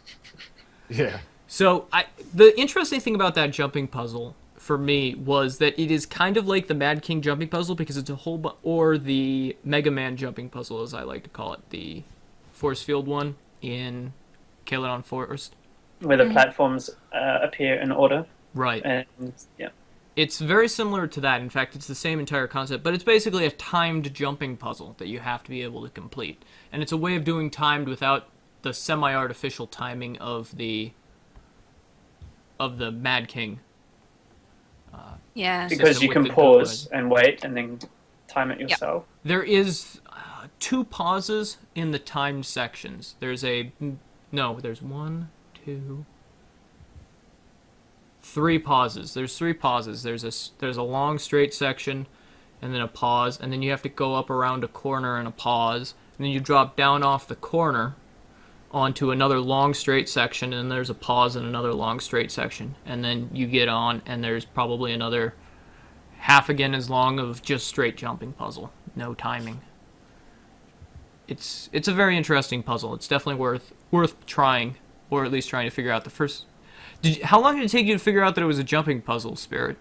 Yeah. So the interesting thing about that jumping puzzle for me was that it is kind of like the Mad King jumping puzzle because it's a whole or the Mega Man jumping puzzle, as I like to call it, the force field one in Caledon Forest. Where the platforms appear in order. Right. And yeah. It's very similar to that. In fact, it's the same entire concept, but it's basically a timed jumping puzzle that you have to be able to complete. And it's a way of doing timed without the semi-artificial timing of the Mad King. Yeah. Because system you with can the pause good. and wait and then time it yourself. There is 2 pauses in the timed sections. There's one, 2, 3 pauses. There's 3 pauses. There's a long straight section, and then a pause, and then you have to go up around a corner and a pause, and then you drop down off the corner onto another long straight section, and there's a pause and another long straight section, and then you get on, and there's probably another half again as long of just straight jumping puzzle, no timing. It's a very interesting puzzle. It's definitely worth trying, or at least trying to figure out the first. How long did it take you to figure out that it was a jumping puzzle, Spirit?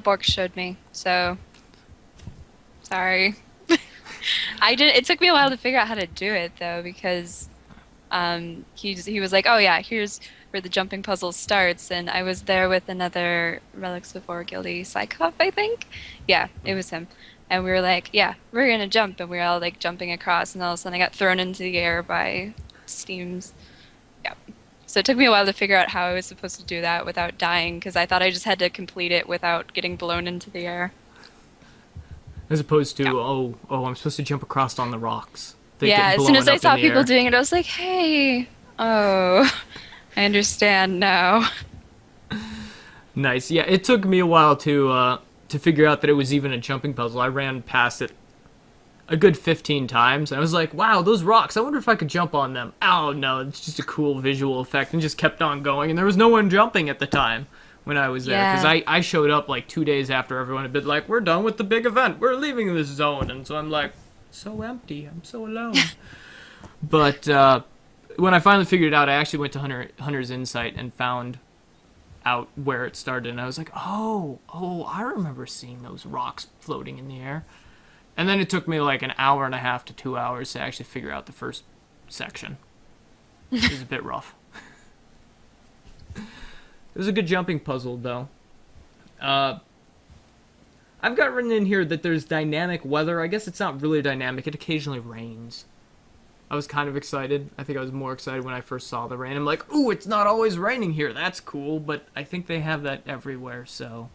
Bork showed me, so sorry. It took me a while to figure out how to do it though, because he was like, oh yeah, here's where the jumping puzzle starts, and I was there with another Relics of Orr guildie Psychop, I think. Yeah, it was him. And we were like, yeah, we're gonna jump, and we were all like jumping across, and all of a sudden I got thrown into the air by steams. Yeah. So it took me a while to figure out how I was supposed to do that without dying, because I thought I just had to complete it without getting blown into the air. As opposed to, Yeah. I'm supposed to jump across on the rocks. They Yeah, get as soon blown as I up saw in the people air. doing it, I was like, hey, oh, I understand now. Nice. Yeah, it took me a while to figure out that it was even a jumping puzzle. I ran past it a good 15 times. I was like, wow, those rocks, I wonder if I could jump on them. Oh, no, it's just a cool visual effect, and just kept on going. And there was no one jumping at the time when I was there. Yeah. Because I showed up like 2 days after everyone had been like, we're done with the big event. We're leaving this zone. And so I'm like, so empty. I'm so alone. But when I finally figured it out, I actually went to Hunter's Insight and found out where it started. And I was like, oh, I remember seeing those rocks floating in the air. And then it took me like an hour and a half to 2 hours to actually figure out the first section. It was a bit rough. It was a good jumping puzzle, though. I've got written in here that there's dynamic weather. I guess it's not really dynamic. It occasionally rains. I was kind of excited. I think I was more excited when I first saw the rain. I'm like, ooh, it's not always raining here. That's cool. But I think they have that everywhere, so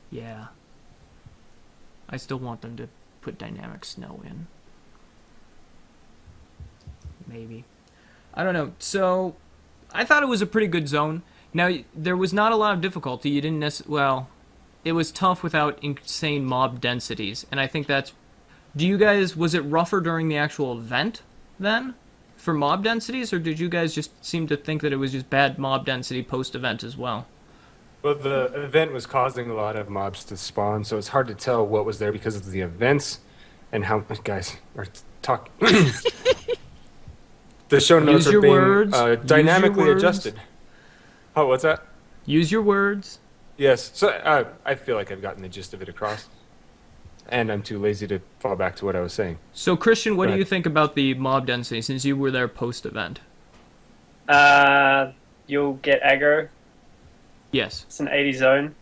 yeah. I still want them to put dynamic snow in. Maybe. I don't know. So, I thought it was a pretty good zone. Now, there was not a lot of difficulty. You didn't it was tough without insane mob densities. And I think that's... was it rougher during the actual event, then? For mob densities? Or did you guys just seem to think that it was just bad mob density post-event as well? Well, the event was causing a lot of mobs to spawn, so it's hard to tell what was there because of the events and how guys are talking. The show notes Use are your being words. Use your dynamically words. adjusted. Oh, what's that? Use your words. Yes. So I feel like I've gotten the gist of it across, and I'm too lazy to fall back to what I was saying. So, Christian, what Go do ahead. you think about the mob density since you were there post-event? You'll get aggro. Yes. It's an 80 zone.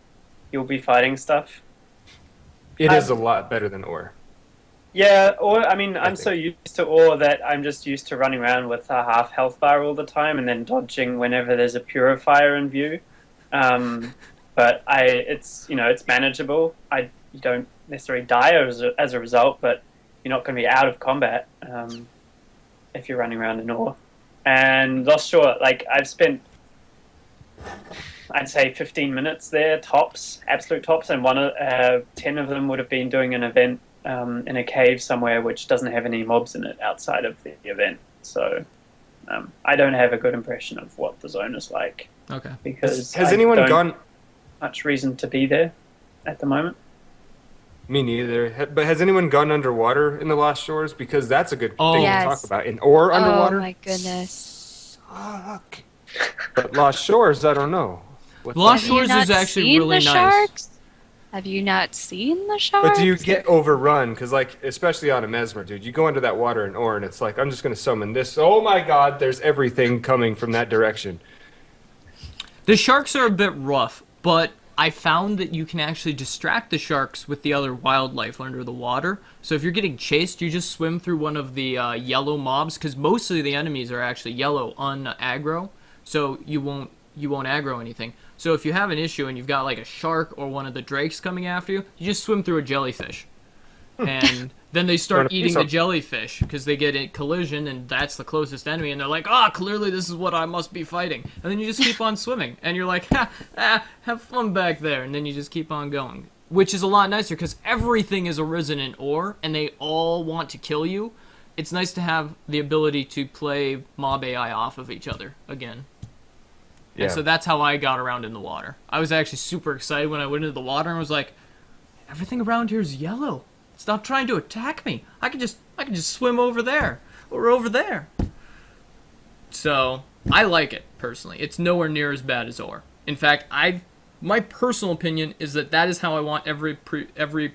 You'll be fighting stuff. It is a lot better than Orr. Yeah, or I mean, I'm think. so used to Orr that I'm just used to running around with a half health bar all the time and then dodging whenever there's a purifier in view. But it's manageable. You don't necessarily die as a result, but you're not going to be out of combat if you're running around in Orr. And Lost Shore, like I've spent, I'd say 15 minutes there, tops, absolute tops, and 10 of them would have been doing an event in a cave somewhere which doesn't have any mobs in it outside of the event. So I don't have a good impression of what the zone is like Okay. because Has I anyone don't gone? much reason to be there at the moment. Me neither. But has anyone gone underwater in the Lost Shores? Because that's a good Oh. thing Yes. to talk about. In Orr underwater? Oh my goodness. Fuck. But Lost Shores, I don't know. What's Lost that? Shores Have you is not actually seen really the nice. Sharks? Have you not seen the sharks? But do you get overrun? Because, like, especially on a Mesmer, dude, you go into that water in Orr, and it's like, I'm just going to summon this. Oh my god, there's everything coming from that direction. The sharks are a bit rough, but I found that you can actually distract the sharks with the other wildlife under the water. So if you're getting chased, you just swim through one of the yellow mobs, because most of the enemies are actually yellow aggro, so you won't aggro anything. So if you have an issue and you've got like a shark or one of the drakes coming after you, you just swim through a jellyfish, and then they start eating the jellyfish because they get in collision, and that's the closest enemy, and they're like, clearly this is what I must be fighting. And then you just keep on swimming, and you're like, have fun back there, and then you just keep on going. Which is a lot nicer, because everything is arisen in Orr, and they all want to kill you. It's nice to have the ability to play mob AI off of each other again. Yeah. And so that's how I got around in the water. I was actually super excited when I went into the water and was like, everything around here is yellow. Stop trying to attack me. I can just swim over there or over there. So I like it personally. It's nowhere near as bad as Orr. In fact, my personal opinion is that is how I want every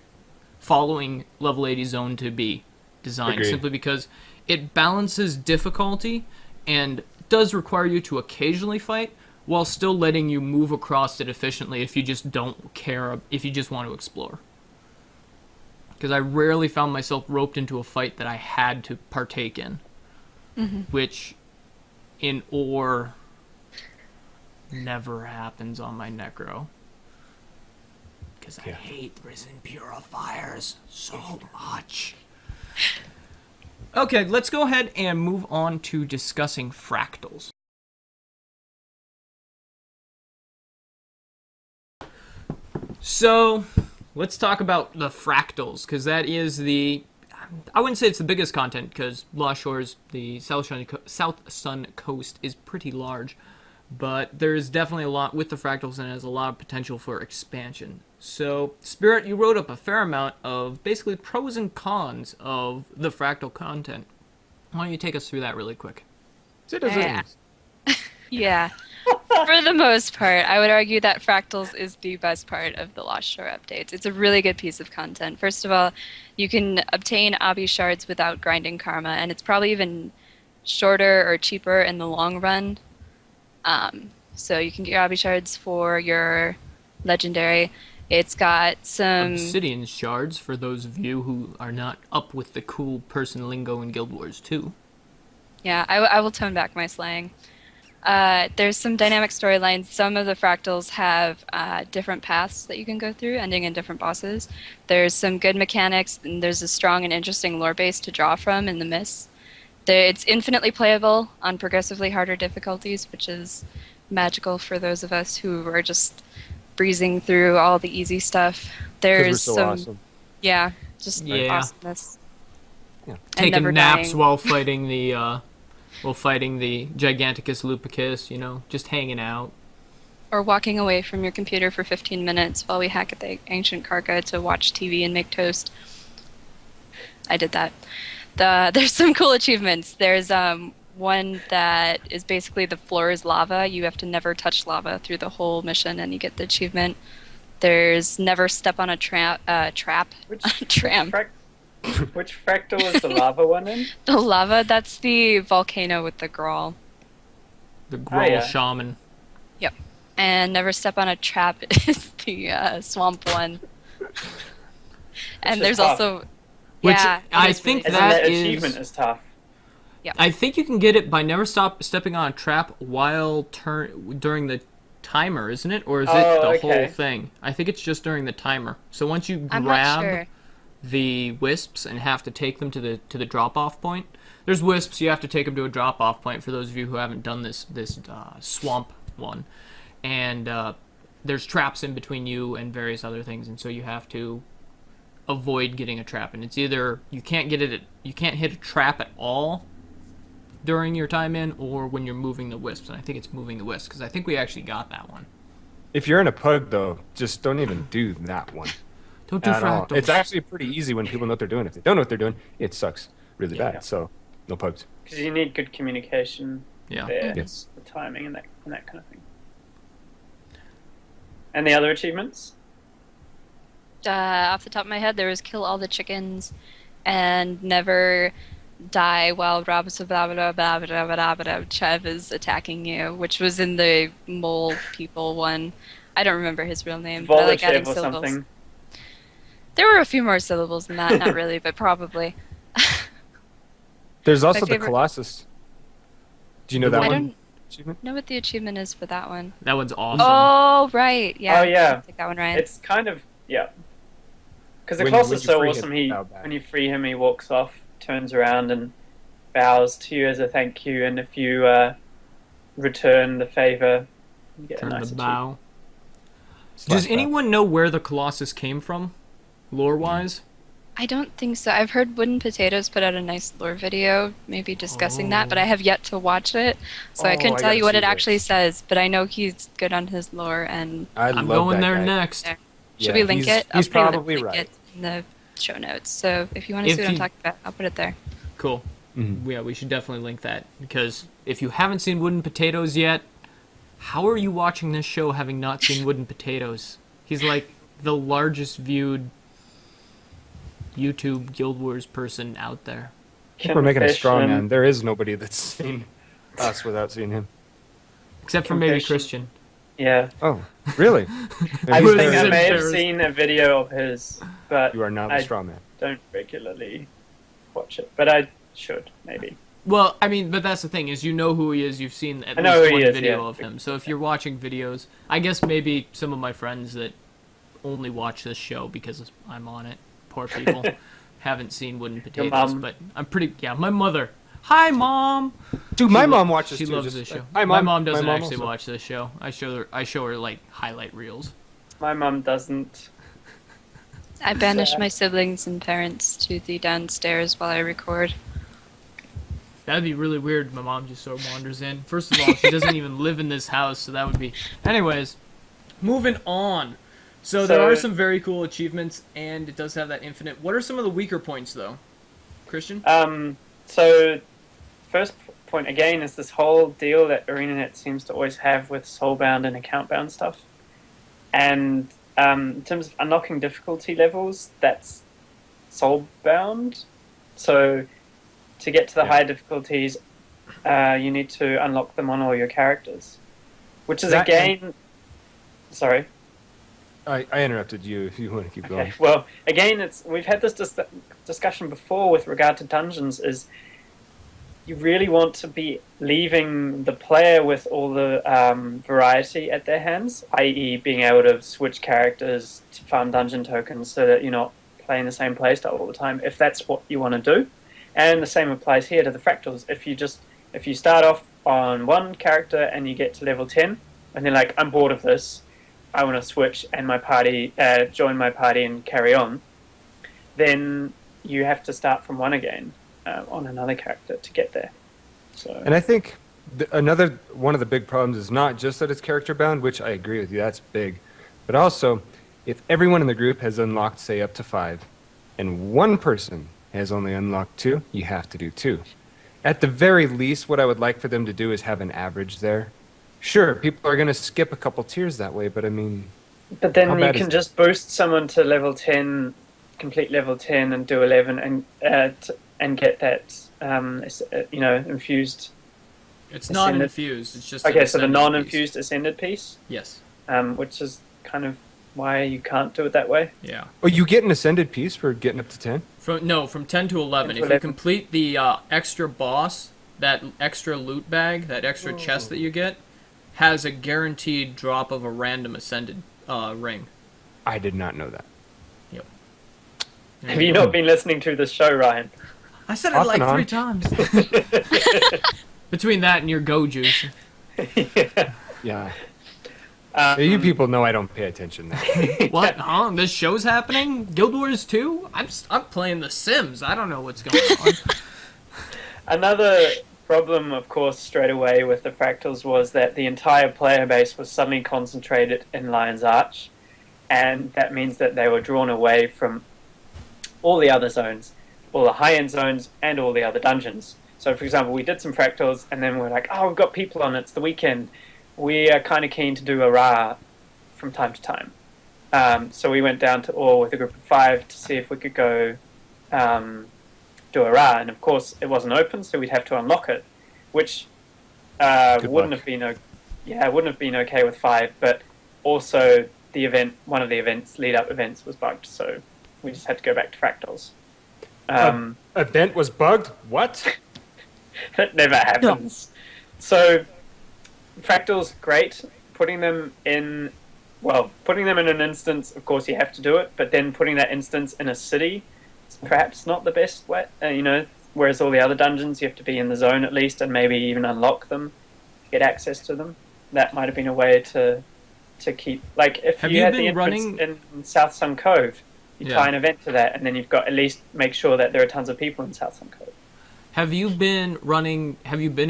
following level 80 zone to be designed. Agreed. Simply because it balances difficulty and does require you to occasionally fight, while still letting you move across it efficiently if you just don't care, if you just want to explore. Because I rarely found myself roped into a fight that I had to partake in. Mm-hmm. Which, in Orr, never happens on my Necro. Because I hate Risen Purifiers so much. Okay, let's go ahead and move on to discussing fractals. So, let's talk about the fractals, because that is I wouldn't say it's the biggest content, because Lost Shores, the Southsun Coast, is pretty large, but there's definitely a lot with the fractals, and it has a lot of potential for expansion. So, Spirit, you wrote up a fair amount of basically pros and cons of the fractal content. Why don't you take us through that really quick? Citizens. Yeah. For the most part, I would argue that Fractals is the best part of the Lost Shore updates. It's a really good piece of content. First of all, you can obtain Obby shards without grinding karma, and it's probably even shorter or cheaper in the long run. So you can get your Obby shards for your legendary. It's got some Obsidian shards for those of you who are not up with the cool person lingo in Guild Wars 2. Yeah, I will tone back my slang. There's some dynamic storylines. Some of the fractals have different paths that you can go through, ending in different bosses. There's some good mechanics, and there's a strong and interesting lore base to draw from in the mists. It's infinitely playable on progressively harder difficulties, which is magical for those of us who are just breezing through all the easy stuff. There's we're so some, awesome. yeah, just Yeah. awesomeness. Yeah. And Taking never naps dying. while fighting the Giganticus Lupicus, just hanging out. Or walking away from your computer for 15 minutes while we hack at the ancient Karka to watch TV and make toast. I did that. There's some cool achievements. There's one that is basically the floor is lava. You have to never touch lava through the whole mission, and you get the achievement. There's never step on a trap. Tram. Which fractal is the lava one in? The lava, that's the volcano with the Grawl. The Growl yeah. Shaman. Yep. And never step on a trap is the swamp one. And is there's tough. also... Which yeah, I it is think really As in that the is- achievement is tough. I think you can get it by never stepping on a trap while during the timer, isn't it? Or is it the okay. whole thing? I think it's just during the timer. So once you I'm not grab sure. the wisps and have to take them to the drop-off point, there's wisps, you have to take them to a drop-off point for those of you who haven't done this swamp one. And there's traps in between you and various other things, and so you have to avoid getting a trap. And it's either you can't hit a trap at all during your time in, or when you're moving the wisps. And I think it's moving the wisps, because I think we actually got that one. If you're in a pug, though, just don't even do that one. Don't do At all. fractals. It's actually pretty easy when people know what they're doing. If they don't know what they're doing, it sucks really Yeah. bad. So, no pugs. Because you need good communication Yeah. there, Yes. the timing and that kind of thing. And the other achievements? Off the top of my head, there was kill all the chickens and never die while Chev is attacking you, which was in the mole people one. I don't remember his real name, but I like adding Volochev or syllables. something. There were a few more syllables than that, not really, but probably. There's also the favorite- Colossus. Do you know The that I one? don't Achievement? know what the achievement is for that one. That one's awesome. Oh, right. Yeah. Oh, yeah. I'll take that one, Ryan. It's kind of, yeah. Because the When Colossus is you so free him, awesome. bow back. When you free him, he walks off, turns around, and bows to you as a thank you. And if you return the favor, you get Turn a nice the bow. Slash Does back. anyone know where the Colossus came from, lore-wise? I don't think so. I've heard Wooden Potatoes put out a nice lore video, maybe discussing that, but I have yet to watch it, so I Oh, couldn't I tell gotta you what see it actually this. says. But I know he's good on his lore, and I'm love going that there guy. next. should Yeah, we link he's- it? I'll he's probably probably link right. it in the show notes. So if you want to If see what I'm you- talking about, I'll put it there. Cool. Mhm. Yeah, we should definitely link that, because if you haven't seen Wooden Potatoes yet, how are you watching this show having not seen Wooden Potatoes? He's like the largest viewed YouTube Guild Wars person out there. I think we're making a straw Confession. man. There is nobody that's seen us without seeing him. Except for maybe Confession. Christian. Yeah. Oh, really? I was think I in may have Paris. seen a video of his, but You are not I the straw man. don't regularly watch it. But I should, maybe. Well, I mean, but that's the thing, is you know who he is, you've seen at I know least who he one is, video yeah. of him. So if you're watching videos, I guess maybe some of my friends that only watch this show because I'm on it, poor people, haven't seen Wooden Potatoes, mom. but I'm pretty, yeah, my mother. Hi, Mom! Dude, my mom watches She too, loves just- this show. Hi, My Mom. mom doesn't My mom actually also. watch this show. I show her like highlight reels. My mum doesn't. I banish Sad. my siblings and parents to the downstairs while I record. That'd be really weird. My mom just sort of wanders in. First of all, she doesn't even live in this house, so that would be. Anyways, moving on. So there So- are some very cool achievements, and it does have that infinite. What are some of the weaker points, though, Christian? So, first point again is this whole deal that ArenaNet seems to always have with soulbound and account-bound stuff. And in terms of unlocking difficulty levels, that's soulbound. So, to get to the Yeah. higher difficulties, you need to unlock them on all your characters, which is That again. Sorry. I interrupted you if you want to keep going. Okay. Well, again, we've had this discussion before with regard to dungeons. Is you really want to be leaving the player with all the variety at their hands, i.e., being able to switch characters to farm dungeon tokens, so that you're not playing the same playstyle all the time. If that's what you want to do, and the same applies here to the fractals. If you start off on one character and you get to level 10, and they're like, I'm bored of this. I want to switch and my party join my party and carry on, then you have to start from one again on another character to get there. So And I think another one of the big problems is not just that it's character bound, which I agree with you, that's big, but also if everyone in the group has unlocked, say, up to 5, and one person has only unlocked 2, you have to do 2. At the very least, what I would like for them to do is have an average there. Sure, people are going to skip a couple tiers that way, but I mean, but then how you bad is can it? just boost someone to level 10, complete level 10, and do 11, and get that infused. It's not ascended- infused. It's just Okay, an so the ascended non-infused piece. ascended piece, Yes. which is kind of why you can't do it that way. Yeah. oh, you get an ascended piece for getting up to 10? From 10 to 11. 10 to If you 11. complete the extra boss, that extra loot bag, that extra chest that you get, has a guaranteed drop of a random ascended ring. I did not know that. Yep. Have you not been listening to this show, Ryan? I said it Off like and on. 3 times. Between that and your go juice. Yeah. Um, You people know I don't pay attention now. What? Huh? This show's happening? Guild Wars 2? I'm playing The Sims. I don't know what's going on. Another problem, of course, straight away with the fractals was that the entire player base was suddenly concentrated in Lion's Arch, and that means that they were drawn away from all the other zones, all the high-end zones, and all the other dungeons. So, for example, we did some fractals, and then we're like, oh, we've got people on, it's the weekend. We are kind of keen to do a Ra from time to time. So we went down to Orr with a group of 5 to see if we could go do a Ra, and of course it wasn't open, so we'd have to unlock it, which Good wouldn't luck. have been it wouldn't have been okay with 5. But also one of the lead-up events was bugged, so we just had to go back to fractals. Event was bugged? What? That never happens. So fractals, great. Putting them in an instance, of course you have to do it, but then putting that instance in a city is perhaps not the best way, whereas all the other dungeons you have to be in the zone at least and maybe even unlock them to get access to them. That might have been a way to keep, like, if you had the entrance in Southsun Cove, you tie an event to that, and then you've got at least make sure that there are tons of people in Southsun Cove. Have you been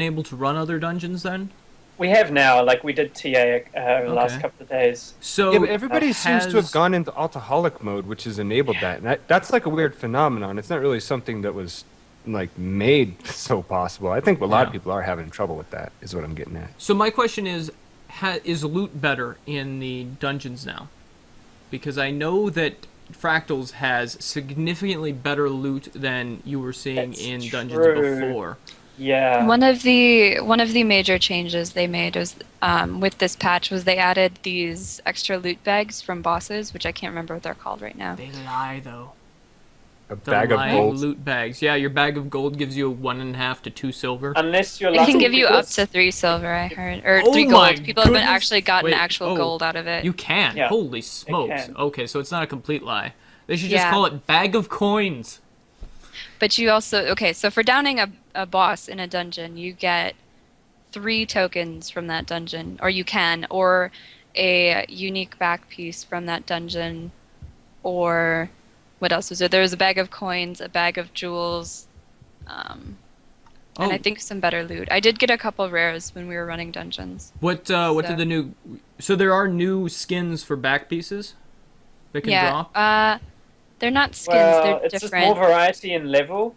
able to run other dungeons then? We have now, like we did TA over the last couple of days. So yeah, but everybody seems to have gone into alcoholic mode, which has enabled that. And that's like a weird phenomenon. It's not really something that was like made so possible. I think a lot of people are having trouble with that, is what I'm getting at. So my question is loot better in the dungeons now? Because I know that Fractals has significantly better loot than you were seeing in dungeons before. Yeah. One of the major changes they made was with this patch was they added these extra loot bags from bosses, which I can't remember what they're called right now. They lie though. A bag of gold. Loot bags. Yeah, your bag of gold gives you 1.5 to 2 silver. Unless you're It can give you up to 3 silver, I heard, or 3 gold. People have actually gotten actual gold out of it. You can. Yeah, Holy smokes. can. Okay, so it's not a complete lie. They should just call it bag of coins. But you also so for downing a boss in a dungeon, you get 3 tokens from that dungeon, or you can, or a unique back piece from that dungeon, or what else was there? There was a bag of coins, a bag of jewels, and I think some better loot. I did get a couple rares when we were running dungeons. What did the new? So there are new skins for back pieces that can drop. They're not skins. Well, they're it's different. just more variety in level.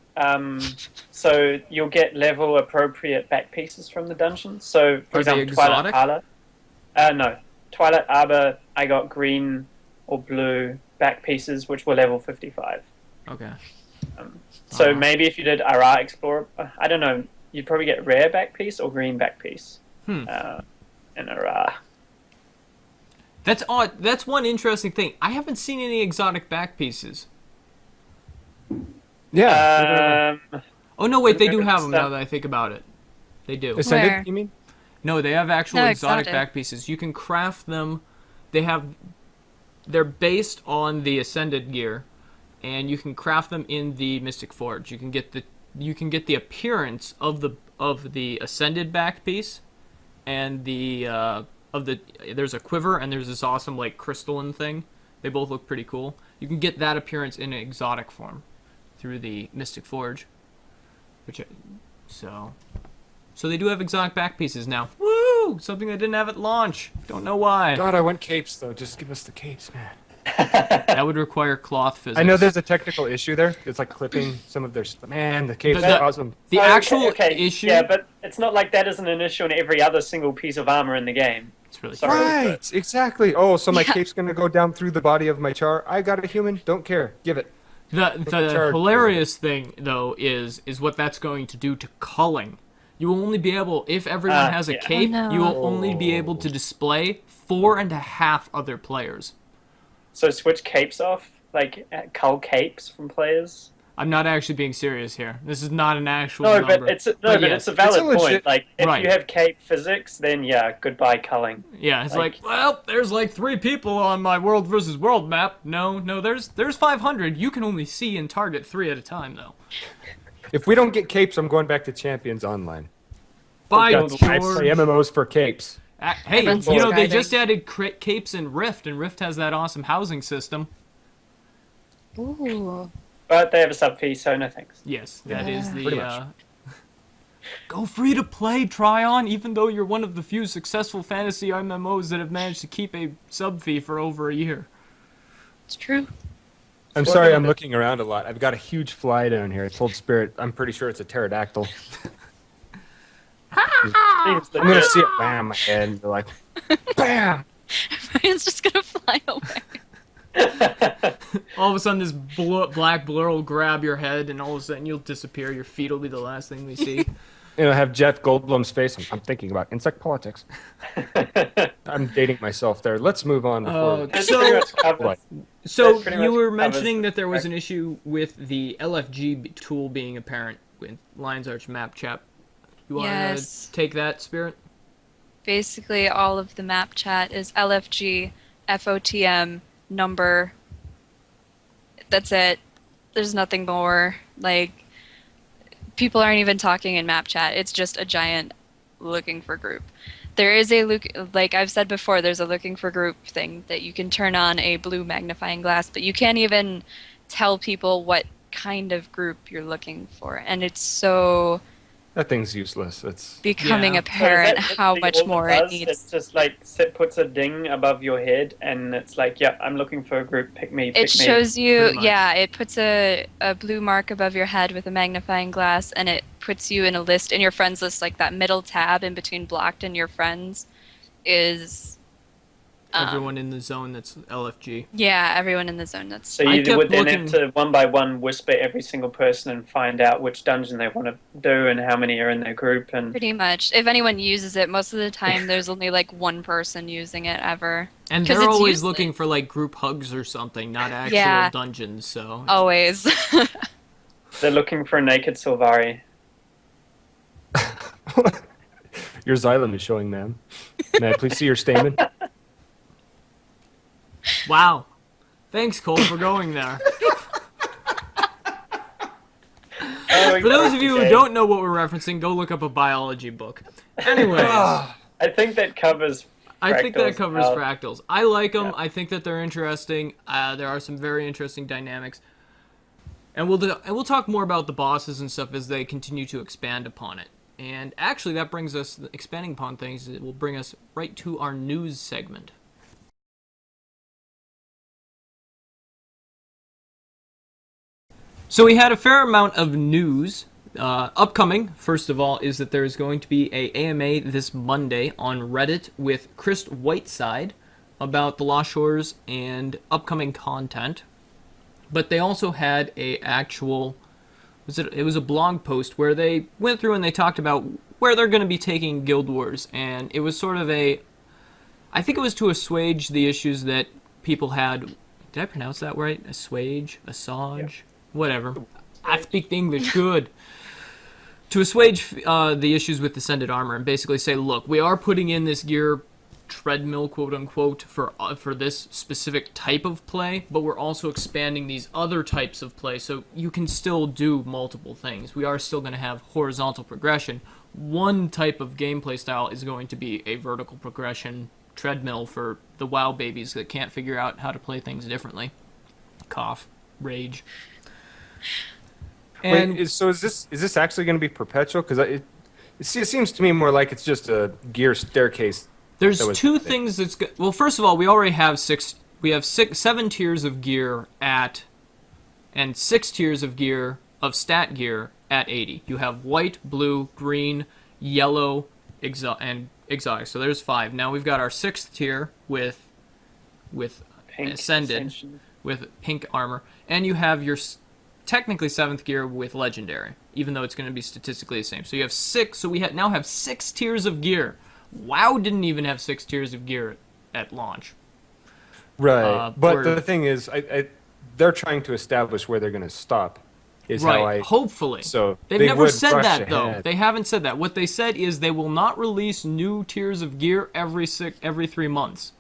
So you'll get level appropriate back pieces from the dungeon. So, for example, Twilight Arbor. No, Twilight Arbor. I got green or blue back pieces, which were level 55. Okay. So maybe if you did Ara Explorer, I don't know, you'd probably get rare back piece or green back piece. In Ara. That's odd. That's one interesting thing. I haven't seen any exotic back pieces. Yeah. Oh no, wait, they do have them now that I think about it. They do. Ascended, Where? you mean? No, they have actual exotic back pieces. You can craft them. They're based on the Ascended gear, and you can craft them in the Mystic Forge. You can get the appearance of the Ascended back piece, and there's a quiver and there's this awesome like crystalline thing. They both look pretty cool. You can get that appearance in an exotic form through the Mystic Forge, so they do have exotic back pieces now. Woo! Something they didn't have at launch. Don't know why. God, I want capes though. Just give us the capes, man. That would require cloth physics. I know there's a technical issue there. It's like clipping some of their stuff. Man, the capes are awesome. The actual issue. Yeah, but it's not like that isn't an issue in every other single piece of armor in the game. It's really right. Exactly. Oh, so my cape's gonna go down through the body of my char. I got a human. Don't care. Give it. The hilarious thing though is what that's going to do to culling. You will only be able, if everyone has a cape, you will only be able to display 4.5 other players. So switch capes off, like cull capes from players. I'm not actually being serious here. This is not an actual number. But it's a valid point. Like if you have cape physics, then goodbye culling. Yeah, it's like well, there's like 3 people on my world versus world map. No, there's 500. You can only see and target 3 at a time though. If we don't get capes, I'm going back to Champions Online. By George. I play MMOs for capes. Hey, they just added capes in Rift, and Rift has that awesome housing system. Ooh. But they have a sub fee, so no thanks. Yes, that is the go free to play, Tryon, even though you're one of the few successful fantasy MMOs that have managed to keep a sub fee for over a year. It's true. I'm sorry, I'm looking around a lot. I've got a huge fly down here. I told Spirit, I'm pretty sure it's a pterodactyl. I'm gonna see it bam my head and be like, bam! Ryan's just gonna fly away. All of a sudden, this black blur will grab your head, and all of a sudden, you'll disappear. Your feet will be the last thing we see. It'll have Jeff Goldblum's face. I'm thinking about insect politics. I'm dating myself there. Let's move on before. It So- pretty much covers. So That pretty you much were covers mentioning the that there was an fractal. issue with the LFG tool being apparent with Lion's Arch map chat. You want Yes. to take that, Spirit? Basically, all of the map chat is LFG, FOTM, number. That's it. There's nothing more. Like, people aren't even talking in map chat. It's just a giant looking for group. There is a look, like I've said before, there's a looking for group thing that you can turn on a blue magnifying glass, but you can't even tell people what kind of group you're looking for. And it's so That thing's useless. It's becoming Yeah. apparent So is that how literally much all more it it does? needs. It's just like puts a ding above your head, and it's like, yeah, I'm looking for a group. Pick me. Pick It me. shows you, pretty much. yeah, it puts a blue mark above your head with a magnifying glass, and it puts you in a list, in your friends list, like that middle tab in between blocked and your friends is, Everyone in the zone that's LFG. yeah, everyone in the zone. That's So I you kept would then looking- have to one by one whisper every single person and find out which dungeon they want to do and how many are in their group. And pretty much. If anyone uses it, most of the time there's only like one person using it ever. And 'Cause they're it's always useless. looking for like group hugs or something, not actual Yeah. dungeons. So Always. they're looking for a naked Sylvari. your xylem is showing, ma'am. May I please see your stamen? wow. Thanks, Cole, for going there. Oh, For those of you who okay. don't know what we're referencing, go look up a biology book. Anyways, I think that covers. I think that fractals covers out. fractals. I like them. Yeah. I think that they're interesting. There are some very interesting dynamics, and we'll talk more about the bosses and stuff as they continue to expand upon it. And actually, that brings us expanding upon things. It will bring us right to our news segment. So we had a fair amount of news. Upcoming, first of all, is that there is going to be a AMA this Monday on Reddit with Chris Whiteside about the Lost Shores and upcoming content. But they also had a actual, it was a blog post where they went through and they talked about where they're going to be taking Guild Wars, and it was sort of I think it was to assuage the issues that people had. Did I pronounce that right? Assuage? Whatever. I speak the English good. To assuage the issues with Descended Armor and basically say, look, we are putting in this gear treadmill, quote unquote, for this specific type of play, but we're also expanding these other types of play, so you can still do multiple things. We are still going to have horizontal progression. One type of gameplay style is going to be a vertical progression treadmill for the WoW babies that can't figure out how to play things differently. Cough. Rage. And Wait, is this actually going to be perpetual? Because it seems to me more like it's just a gear staircase. there's that was two the thing. things that's good. Well, first of all, we already have seven tiers of gear and 6 tiers of gear, of stat gear at 80. You have white, blue, green, yellow, and exotic. So there's 5. Now we've got our 6th tier with Pink Ascended, Ascension. with pink armor, and you have your technically 7th gear with legendary, even though it's going to be statistically the same. So you have 6. So we now have 6 tiers of gear. WoW didn't even have 6 tiers of gear at launch. Right. But we're- the thing is, they're trying to establish where they're going to stop. Is how Right. I. Hopefully. So They've they never would said rush that though. ahead. They haven't said that. What they said is they will not release new tiers of gear every 3 months.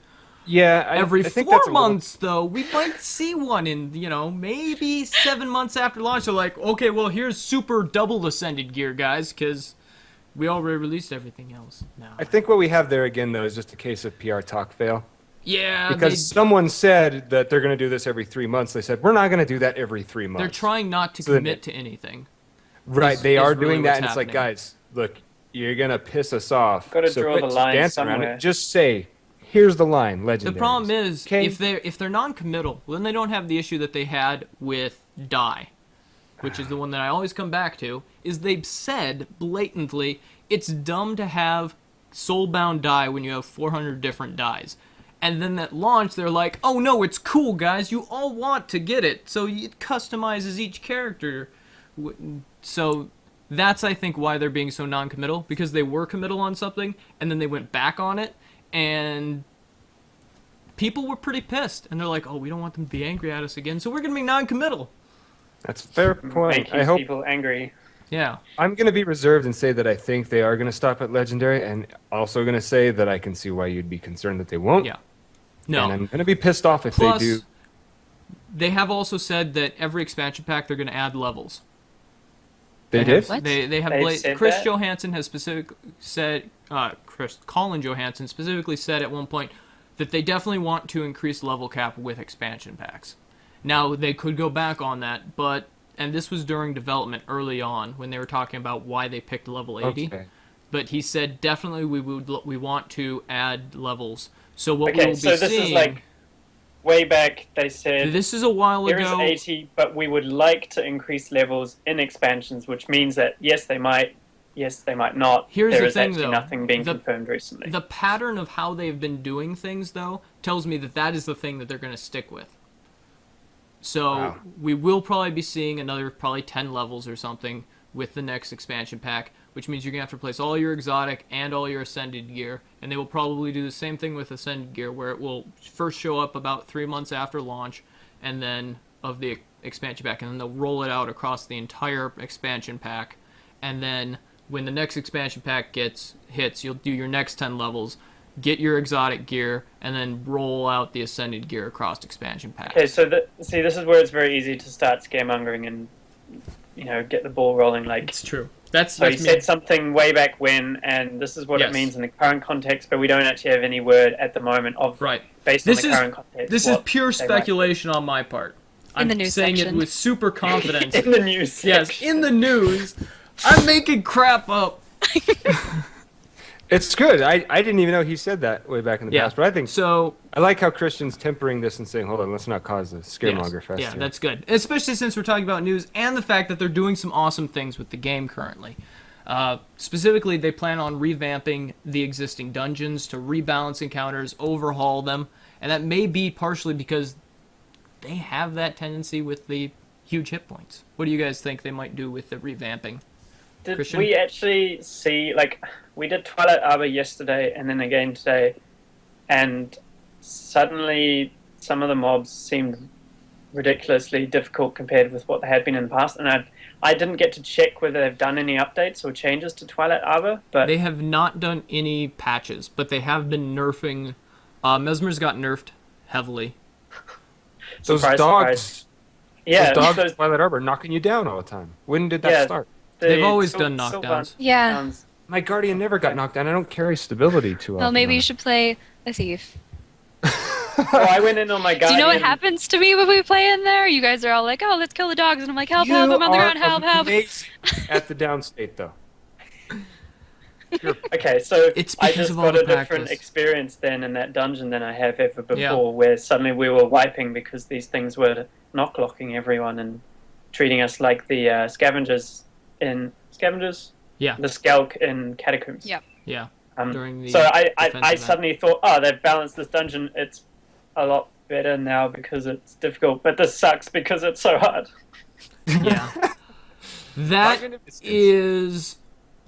Yeah. Every I think 4 that's a little- months, though, we might see one in, maybe 7 months after launch. They're like, okay, well, here's super double ascended gear, guys, because we already released everything else. No. I think what we have there again, though, is just a case of PR talk fail. Yeah, Because someone said that they're going to do this every 3 months. They said, we're not going to do that every 3 months. they're trying not to So then commit to anything. Right, is- they is are really doing that, what's and it's like, happening. guys, look, you're going to piss us off. Gotta so draw quit the line dancing around somewhere. it. Just say, here's the line, legendary. The problem is, Okay. if they're non-committal, then they don't have the issue that they had with Die, which is the one that I always come back to, is they've said blatantly, it's dumb to have soulbound Die when you have 400 different dies. And then at launch, they're like, oh no, it's cool, guys, you all want to get it, so it customizes each character. So that's, I think, why they're being so non-committal, because they were committal on something, and then they went back on it, and people were pretty pissed, and they're like, "Oh, we don't want them to be angry at us again, so we're gonna be non-committal." That's a fair point. Make I these hope people angry. Yeah. I'm going to be reserved and say that I think they are going to stop at Legendary, and also going to say that I can see why you'd be concerned that they won't. Yeah. And No. I'm going to be pissed off if Plus, they do. they have also said that every expansion pack they're going to add levels. They did? What? They have They've said Chris that? Johansson has specifically said Colin Johansson specifically said at one point that they definitely want to increase level cap with expansion packs. Now they could go back on that, and this was during development early on when they were talking about why they picked level 80. Okay. But he said definitely we want to add levels. So what Okay, we'll be so this seeing is like way back. They said this is a while here is ago. 80, but we would like to increase levels in expansions, which means that yes, they might not. Here's there the is thing, actually though. nothing being The- confirmed recently. The pattern of how they've been doing things, though, tells me that that is the thing that they're going to stick with. So Wow. we will probably be seeing another probably 10 levels or something with the next expansion pack, which means you're going to have to replace all your exotic and all your ascended gear, and they will probably do the same thing with ascended gear, where it will first show up about 3 months after launch, and then of the expansion pack, and then they'll roll it out across the entire expansion pack, and then when the next expansion pack hits, you'll do your next 10 levels, get your exotic gear, and then roll out the ascended gear across expansion packs. Okay, so see, this is where it's very easy to start scaremongering and get the ball rolling. Like, It's true. That's so he me. said something way back when, and this is what Yes. it means in the current context, but we don't actually have any word at the moment of Right. based This on the is- current context. This is what pure they might- speculation on my part. I'm the news saying section. it with super confidence. in the news. Yes, section. in the news. I'm making crap up. It's good. I didn't even know he said that way back in the Yeah. past. But I think So I like how Christian's tempering this and saying, "Hold on, let's not cause a scaremonger fest." yeah, here." that's good. Especially since we're talking about news and the fact that they're doing some awesome things with the game currently. Specifically, they plan on revamping the existing dungeons to rebalance encounters, overhaul them, and that may be partially because they have that tendency with the huge hit points. What do you guys think they might do with the revamping? Did Christian? we actually see, like, we did Twilight Arbor yesterday and then again today, and suddenly some of the mobs seemed ridiculously difficult compared with what they had been in the past, and I didn't get to check whether they've done any updates or changes to Twilight Arbor, but They have not done any patches, but they have been nerfing. Mesmer's got nerfed heavily. Those surprise, dogs. surprise. Yeah, those dogs those- in Twilight Arbor knocking you down all the time. When did that Yeah. start? They've always Sil- done Sylvan knockdowns. Yeah. sounds- My guardian never got knocked down. I don't carry stability too often. Well, maybe you should play a thief. Oh, I went in on my Do guardian. you know what happens to me when we play in there? You guys are all like, "Oh, let's kill the dogs," and I'm like, "Help! Help! I'm on the ground! Help! Help!" Amazing at the downstate, though. Okay, so It's I because just of all got the a different practice. experience then in that dungeon than I have ever before, Yeah. where suddenly we were wiping because these things were knock-locking everyone and treating us like the scavengers, Yeah, the Skalk in Catacombs. Yep. yeah. Um, During the so I defense event. suddenly thought, oh, they've balanced this dungeon. It's a lot better now because it's difficult, but this sucks because it's so hard. Yeah. That is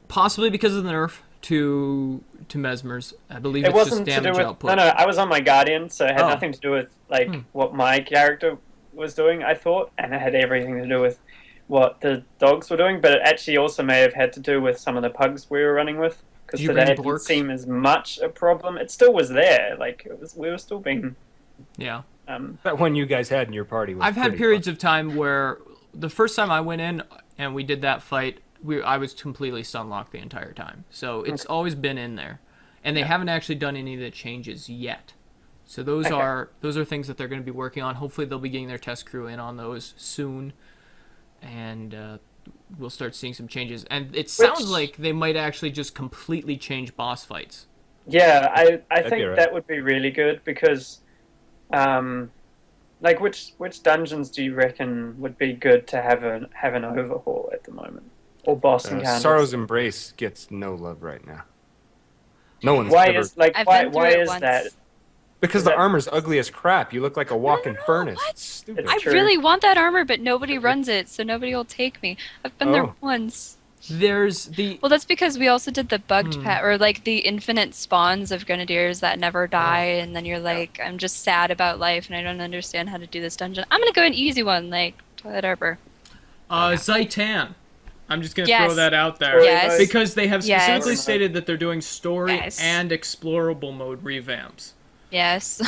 possibly because of the nerf to Mesmer's. I believe It it's just wasn't to do damage with output. no. I was on my guardian, so it had Oh. nothing to do with like Hmm. what my character was doing. I thought, and it had everything to do with what the dogs were doing. But it actually also may have had to do with some of the pugs we were running with, because Did you today bring it didn't Blorks? seem as much a problem. It still was there. Like we were still being. Yeah. That one you guys had in your party was I've had pretty periods fun. of time where the first time I went in and we did that fight, I was completely stunlocked the entire time. So it's always been in there, and they haven't actually done any of the changes yet. So those Okay. are things that they're going to be working on. Hopefully they'll be getting their test crew in on those soon, and we'll start seeing some changes. And it sounds like they might actually just completely change boss fights. Yeah, I That'd think be right. that would be really good because, like which dungeons do you reckon would be good to have an overhaul at the moment, or boss encounters? Sorrow's Embrace gets no love right now. No one's Why ever... is like I've why been through why it is once. that? because is the that- armor's ugly as crap. You look like a walking furnace. what? It's stupid. It's I true. really want that armor, but nobody runs it, so nobody will take me. I've been there Oh. once. There's the Well, that's because we also did the bugged pet, or like the infinite spawns of grenadiers that never die, and then you're like, I'm just sad about life and I don't understand how to do this dungeon. I'm gonna go an easy one, like Toilet Arbor. Zaitan. I'm just gonna Yes. throw that out there Yes. because they have specifically Yes. stated that they're doing story Yes. and explorable mode revamps. Yes.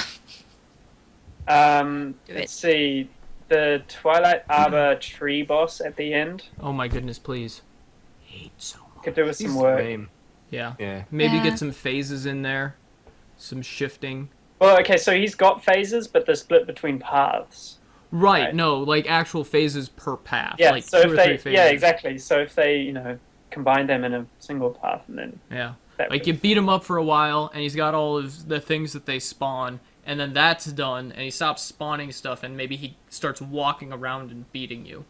Let's see. The Twilight Arbor tree boss at the end Oh my goodness, please. Hate so much. could do with He's some work. lame. Yeah. Yeah. Maybe Yeah. get some phases in there, some shifting. Well, okay, so he's got phases, but they're split between paths. Right, Right. no, like actual phases per path. Yeah, like so 2 or if 3 they, phases. yeah, exactly. So if they, combine them in a single path, and then Yeah. that Like would- you beat him up for a while, and he's got all of the things that they spawn, and then that's done, and he stops spawning stuff, and maybe he starts walking around and beating you.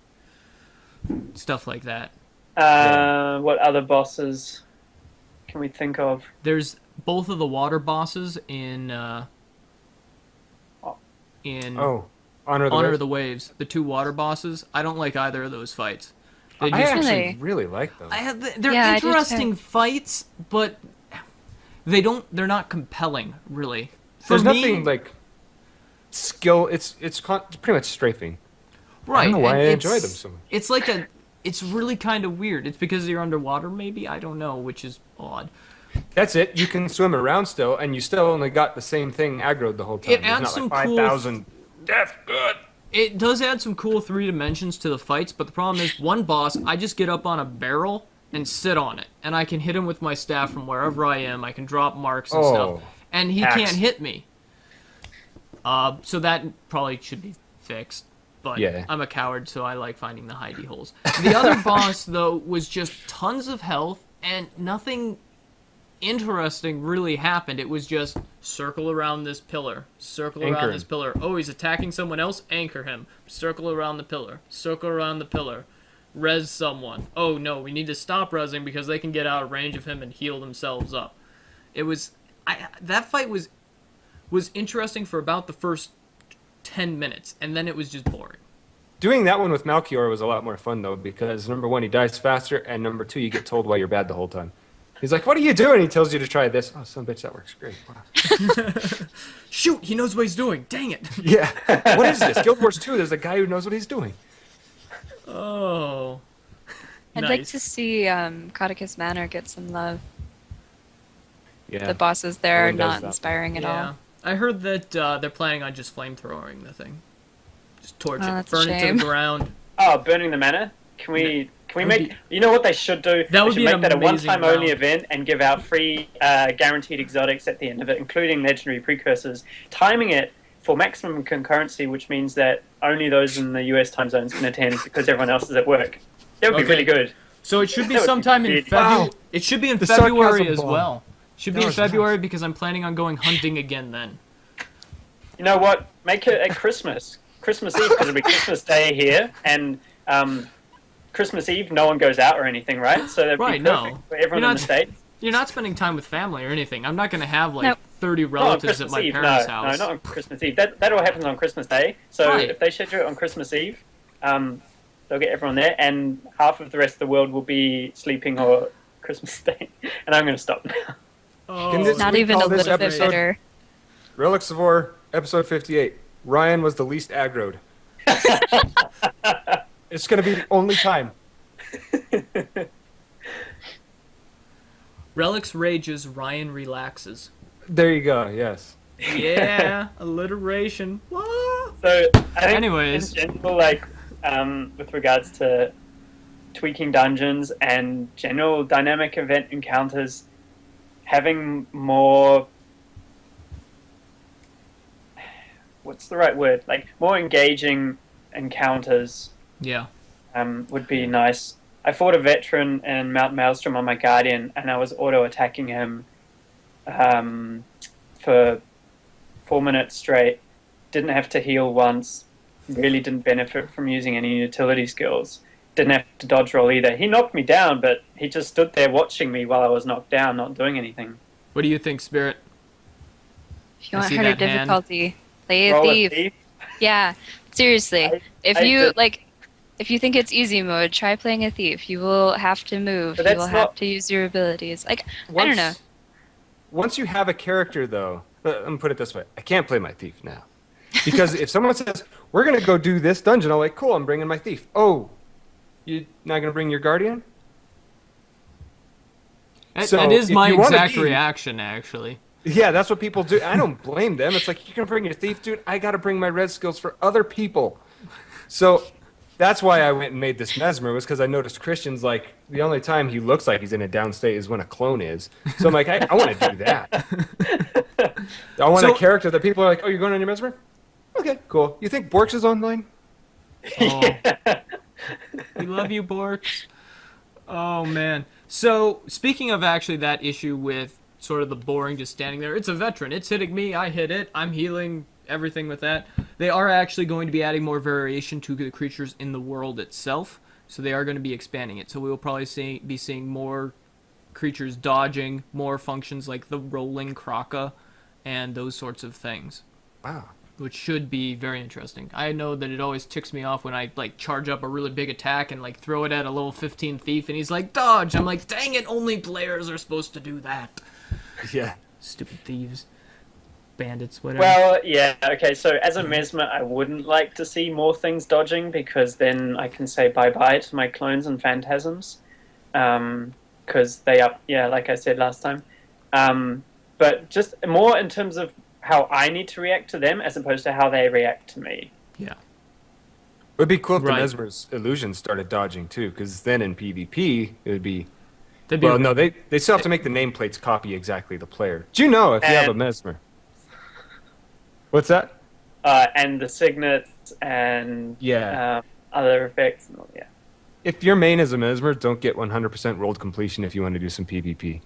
Stuff like that. What other bosses can we think of? There's both of the water bosses in Oh, Honor of the Honor Waves. of the Waves. The 2 water bosses. I don't like either of those fights. They I just, actually Really? really like them. they're Yeah, I do interesting too. fights, but they're not compelling, really. For There's me, nothing like skill. It's pretty much strafing. right. I don't know why and I it's- enjoy them so much. It's like it's really kind of weird. It's because you're underwater, maybe? I don't know, which is odd. That's it. You can swim around still, and you still only got the same thing aggroed the whole time. It There's adds not some like cool 5,000 death. Good. It does add some cool 3 dimensions to the fights, but the problem is, one boss, I just get up on a barrel and sit on it, and I can hit him with my staff from wherever I am. I can drop marks and Oh, stuff, and he hacks. can't hit me. So that probably should be fixed. But Yeah. I'm a coward, so I like finding the hidey holes. The other boss, though, was just tons of health, and nothing interesting really happened. It was just circle around this pillar, circle Anchor around him. this pillar. Oh, he's attacking someone else? Anchor him. Circle around the pillar, circle around the pillar. Res someone. Oh no, we need to stop resing because they can get out of range of him and heal themselves up. It was... that fight was interesting for about the first 10 minutes, and then it was just boring. Doing that one with Malchior was a lot more fun though, because number 1, he dies faster, and number 2, you get told why you're bad the whole time. He's like, "What are you doing?" He tells you to try this. Oh, son of a bitch, that works great. Wow. Shoot, he knows what he's doing. Dang it. Yeah. What is this? Guild Wars 2, there's a guy who knows what he's doing. Oh. I'd Nice. like to see Codicus Manor get some love. Yeah. The bosses there are Everyone does not that. inspiring at Yeah. all. I heard that they're planning on just flamethrowing the thing. Just torch Oh, it, that's a burn it to shame. the ground. Oh, burning the manor. Can we That would make? be- You know what they should do? That would they be should an make that a amazing one-time only round. event and give out free guaranteed exotics at the end of it, including legendary precursors. Timing it for maximum concurrency, which means that only those in the US time zones can attend because everyone else is at work. That would be Okay. really good. So it should be That would be sometime in really- February. Wow. It should be in The February sarcasm as bomb. well. Should be That in was February nice. because I'm planning on going hunting again then. You know what? Make it at Christmas. Christmas Eve, because it'll be Christmas Day here, and Christmas Eve, no one goes out or anything, right? So that'd Right, be perfect no. for everyone You're in the not- States. You're not spending time with family or anything. I'm not going to have like Nope. 30 Not on relatives at Christmas my Eve, parents' no, house. No, not on Christmas Eve. That all happens on Christmas Day. So Right. if they schedule it on Christmas Eve, they'll get everyone there, and half of the rest of the world will be sleeping or Christmas Day. And I'm going to stop now. Oh, Can this- Not we even a call this little bit episode- better. Relics of Orr, episode 58. Ryan was the least aggroed. It's going to be the only time. Relics rages, Ryan relaxes. There you go, yes. Yeah, alliteration. What? So I think Anyways. in general, like with regards to tweaking dungeons and general dynamic event encounters, having more, what's the right word? Like more engaging encounters Yeah. would be nice. I fought a veteran in Mount Maelstrom on my Guardian, and I was auto-attacking him for 4 minutes straight. Didn't have to heal once. Really didn't benefit from using any utility skills. Didn't have to dodge roll either. He knocked me down, but he just stood there watching me while I was knocked down, not doing anything. What do you think, Spirit? If you I want see harder that hand. difficulty, play a Roll a thief. thief. Yeah, seriously. If I you did- like, If you think it's easy mode, try playing a thief. You will have to move. But You that's will have not- to use your abilities. Like, I don't know. Once you have a character, though, let me put it this way: I can't play my thief now, because if someone says we're gonna go do this dungeon, I'm like, cool, I'm bringing my thief. Oh, you're not gonna bring your guardian? So that is if my you wanna exact be- reaction, actually. Yeah, that's what people do. I don't blame them. It's like, you're gonna bring your thief, dude. I gotta bring my red skills for other people. So that's why I went and made this Mesmer, was because I noticed Christian's like, the only time he looks like he's in a down state is when a clone is. So I'm like, I want to do that. I want So- a character that people are like, oh, you're going on your Mesmer? Okay, cool. You think Borks is online? Oh. We love you, Borks. Oh, man. So, speaking of actually that issue with sort of the boring just standing there, it's a veteran. It's hitting me. I hit it. I'm healing everything with that. They are actually going to be adding more variation to the creatures in the world itself. So they are going to be expanding it. So we will probably be seeing more creatures dodging, more functions like the rolling Kraka, and those sorts of things. Wow. Which should be very interesting. I know that it always ticks me off when I like charge up a really big attack and like throw it at a level 15 thief and he's like, dodge! I'm like, dang it, only players are supposed to do that. Yeah. Stupid thieves. Bandits, whatever. Well, yeah, okay, so as a Mesmer, I wouldn't like to see more things dodging, because then I can say bye-bye to my clones and phantasms. Because they up, yeah, like I said last time. But just more in terms of how I need to react to them, as opposed to how they react to me. Yeah. It would be cool if Right. the Mesmer's illusions started dodging, too, because then in PvP, it would be... That'd be Well, no, they still have to make the nameplates copy exactly the player. Do you know if you have a And- Mesmer? What's that? And the signets and Yeah. other effects. And all, yeah. If your main is a Mesmer, don't get 100% rolled completion if you want to do some PvP.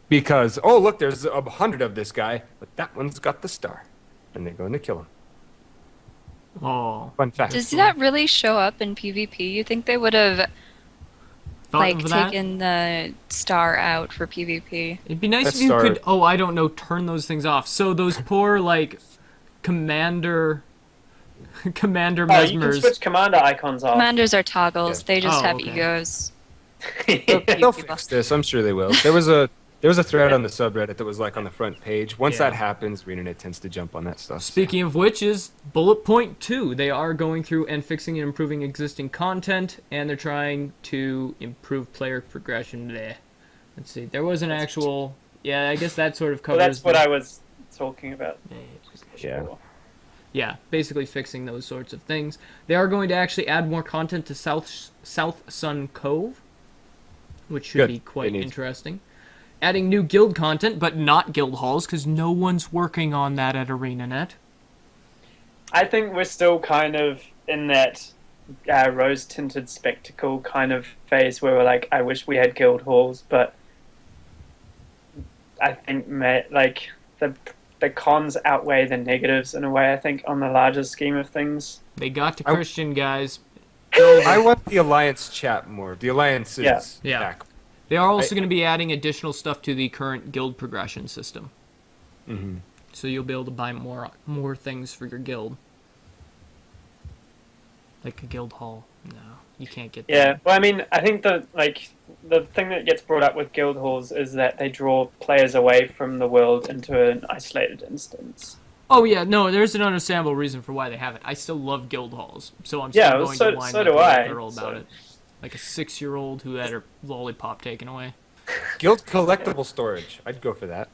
Because, oh, look, there's 100 of this guy, but that one's got the star. And they're going to kill him. Oh. Fun fact. Does that really show up in PvP? You think they would have Thought like of that? taken the star out for PvP? It'd be nice That if you star- could, I don't know, turn those things off. So those poor, like, commander Oh, you can mesmers. switch commander icons off. Commanders are toggles. Yeah. They just Oh, have okay. egos. They'll people. fix this. I'm sure they will. There was a thread on the subreddit that was like on the front page. Once Yeah. that happens, the internet tends to jump on that stuff. Speaking of which is bullet point 2. They are going through and fixing and improving existing content, and they're trying to improve player progression there. Let's see. There was an actual... Yeah, I guess that sort of Well, covers... that's what I was talking about. Yeah. Yeah, basically fixing those sorts of things. They are going to actually add more content to Southsun Cove, which should Good. be quite They need- interesting. Adding new guild content, but not guild halls, because no one's working on that at ArenaNet. I think we're still kind of in that rose-tinted spectacle kind of phase where we're like, I wish we had guild halls, but I think like the cons outweigh the negatives in a way, I think, on the larger scheme of things. They got to I- Christian, guys. I want the Alliance chat more. The Alliance is Yeah. back. They are also going to be adding additional stuff to the current guild progression system. Mm-hmm. So you'll be able to buy more things for your guild. Like a guild hall. No, you can't get that. Yeah, well, I mean, I think the thing that gets brought up with guild halls is that they draw players away from the world into an isolated instance. Oh yeah, no, there's an understandable reason for why they have it. I still love guild halls, so I'm Yeah, still well, going so- to whine so like do a little I, girl about so- it. Like a 6-year-old who had her lollipop taken away. Guild collectible storage. I'd go for that.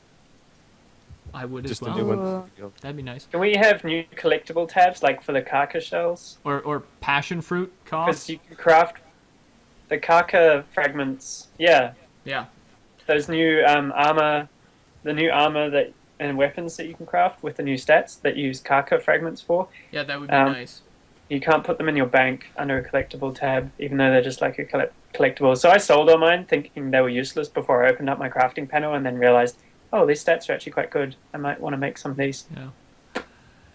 I would Just as to well. do one. Ooh. for the guild. That'd be nice. Can we have new collectible tabs, like for the Kaka shells? Or passion fruit Because cost. you can craft the Kaka fragments. Yeah, Yeah. those new armor, the new armor that and weapons that you can craft with the new stats that use Kaka fragments for. Yeah, that would be Um, nice. You can't put them in your bank under a collectible tab, even though they're just like a collectible. So I sold all mine thinking they were useless before I opened up my crafting panel and then realized, oh, these stats are actually quite good. I might want to make some of these.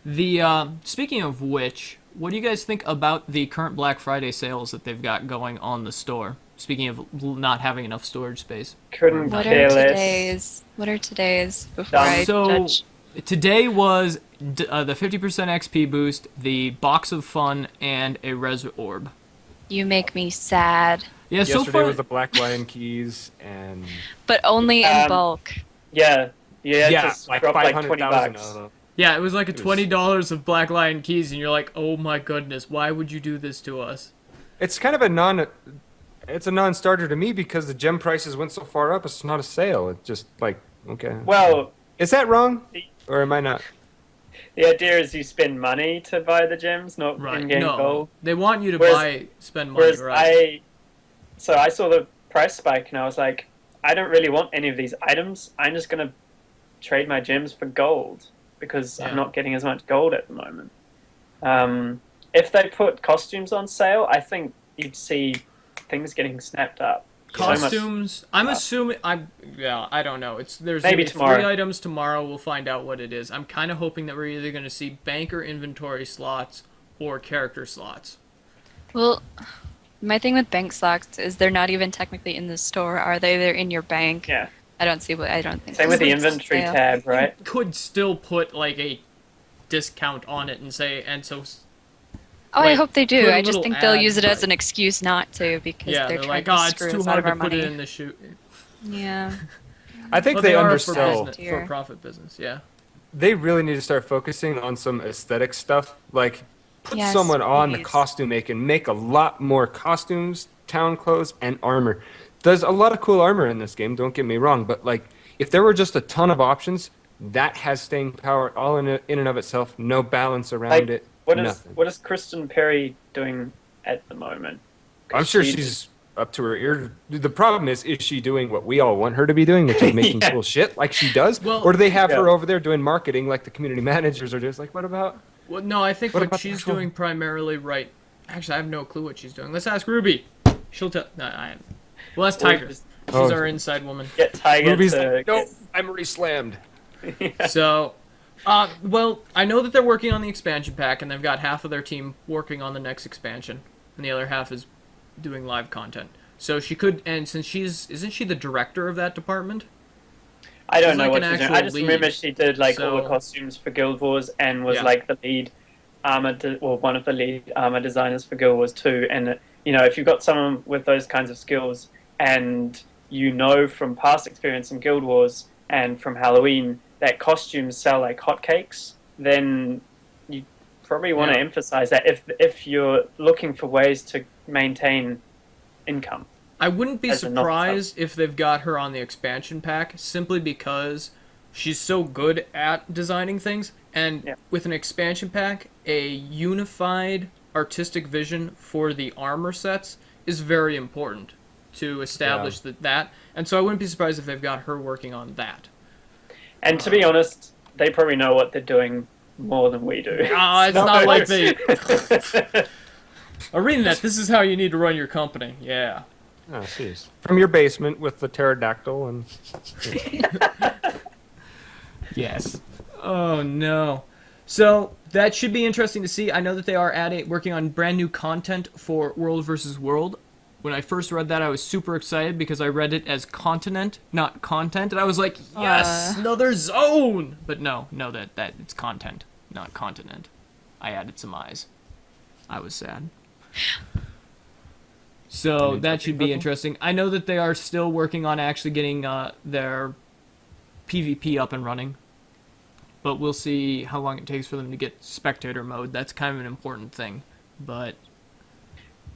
The speaking of which, what do you guys think about the current Black Friday sales that they've got going on the store? Speaking of not having enough storage space. Couldn't What care are less. today's? What are today's before Done. I So judge? today was the 50% XP boost, the box of fun, and a res orb. You make me sad. Yeah, so Yesterday far was the Black Lion keys, and But only in Um, bulk. Yeah, you had yeah, to like drop like 500,000 $20. of them. yeah, it was like a It was- $20 of Black Lion keys, and you're like, oh my goodness, why would you do this to us? It's kind of it's a non-starter to me because the gem prices went so far up. It's not a sale. It's just like, okay. Well, Is that wrong, or am I not? the idea is you spend money to buy the gems, not Right? in-game No, gold. they want you to Whereas- spend money, Whereas right? I saw the price spike and I was like, I don't really want any of these items. I'm just gonna trade my gems for gold because Yeah. I'm not getting as much gold at the moment. If they put costumes on sale, I think you'd see things getting snapped up. So much- Costumes. I'm assuming. I don't know. There's Maybe gonna be tomorrow. 3 items tomorrow. We'll find out what it is. I'm kind of hoping that we're either going to see banker inventory slots or character slots. Well, my thing with bank slots is they're not even technically in the store, are they? They're in your bank. Yeah. I don't think. Same with the that's inventory sale. tab, right? Could still put like a discount on it and say, and so Oh, I like, hope they do. put a I just little think they'll ad, use it as right. an excuse not to because yeah, they're they're trying like, to oh, it's screw too us out hard of to our put money. it in the shoot. Yeah. I think But they are undersell. for profit business. Yeah. They really need to start focusing on some aesthetic stuff. Like, put Yes, someone on the please. costume making, make a lot more costumes, town clothes, and armor. There's a lot of cool armor in this game, don't get me wrong, but like, if there were just a ton of options, that has staying power all in and of itself, no balance around Like, it, what is nothing. what is Kristen Perry doing at the moment? 'Cause I'm sure she- she's up to her ear. The problem is she doing what we all want her to be doing, which is making Yeah. cool shit like she does? Well- Or do they have her Yeah. over there doing marketing like the community managers are just like, what about? Well, no, I think What what about the she's actual- doing primarily right. Actually, I have no clue what she's doing. Let's ask Ruby. She'll tell. No, well, that's Or Tiger. just She's Oh. our inside woman. Get Tiger Ruby's to like, nope, I'm re-slammed. So, well, I know that they're working on the expansion pack, and they've got half of their team working on the next expansion, and the other half is doing live content. So she could, and since isn't she the director of that department? I don't She's know like what an she's doing. actual I just remember lead. she did like all the So- costumes for Guild Wars and was Yeah. like the lead one of the lead armor designers for Guild Wars 2. And you know, if you've got someone with those kinds of skills, and you know from past experience in Guild Wars and from Halloween that costumes sell like hotcakes, then you probably want to Yeah. emphasize that if you're looking for ways to maintain income. I wouldn't be As a non-sub. surprised if they've got her on the expansion pack simply because she's so good at designing things. And Yeah. with an expansion pack, a unified artistic vision for the armor sets is very important to establish that. And so I wouldn't be surprised if they've got her working on that. And to be honest, they probably know what they're doing more than we do. It's not like they... ArenaNet, this is how you need to run your company. Yeah. Oh, jeez. From your basement with the pterodactyl and Yes. Oh no. So that should be interesting to see. I know that they are working on brand new content for World versus World. When I first read that, I was super excited because I read it as continent, not content, and I was like, yes, another zone. But no, that it's content, not continent. I added some eyes. I was sad. So that should be interesting. I know that they are still working on actually getting their PvP up and running. But we'll see how long it takes for them to get spectator mode. That's kind of an important thing. But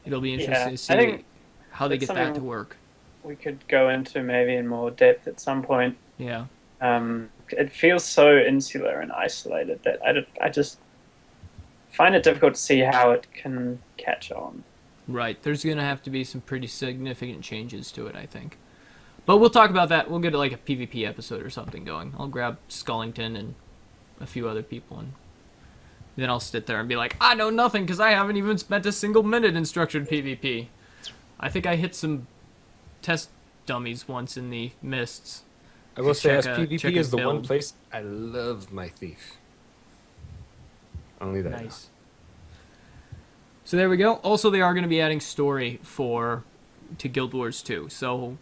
it'll be interesting to I see think how they that's get that to something- work. we could go into maybe in more depth at some point. Yeah. It feels so insular and isolated that I just find it difficult to see how it can catch on. Right. There's going to have to be some pretty significant changes to it, I think. But we'll talk about that. We'll get like a PvP episode or something going. I'll grab Skullington and a few other people, and then I'll sit there and be like, I know nothing because I haven't even spent a single minute in structured PvP. I think I hit some test dummies once in the mists. I will say, Check as a- PvP check a is the one build. place I love my thief. Only that. Nice. So there we go. Also, they are going to be adding story to Guild Wars 2. So,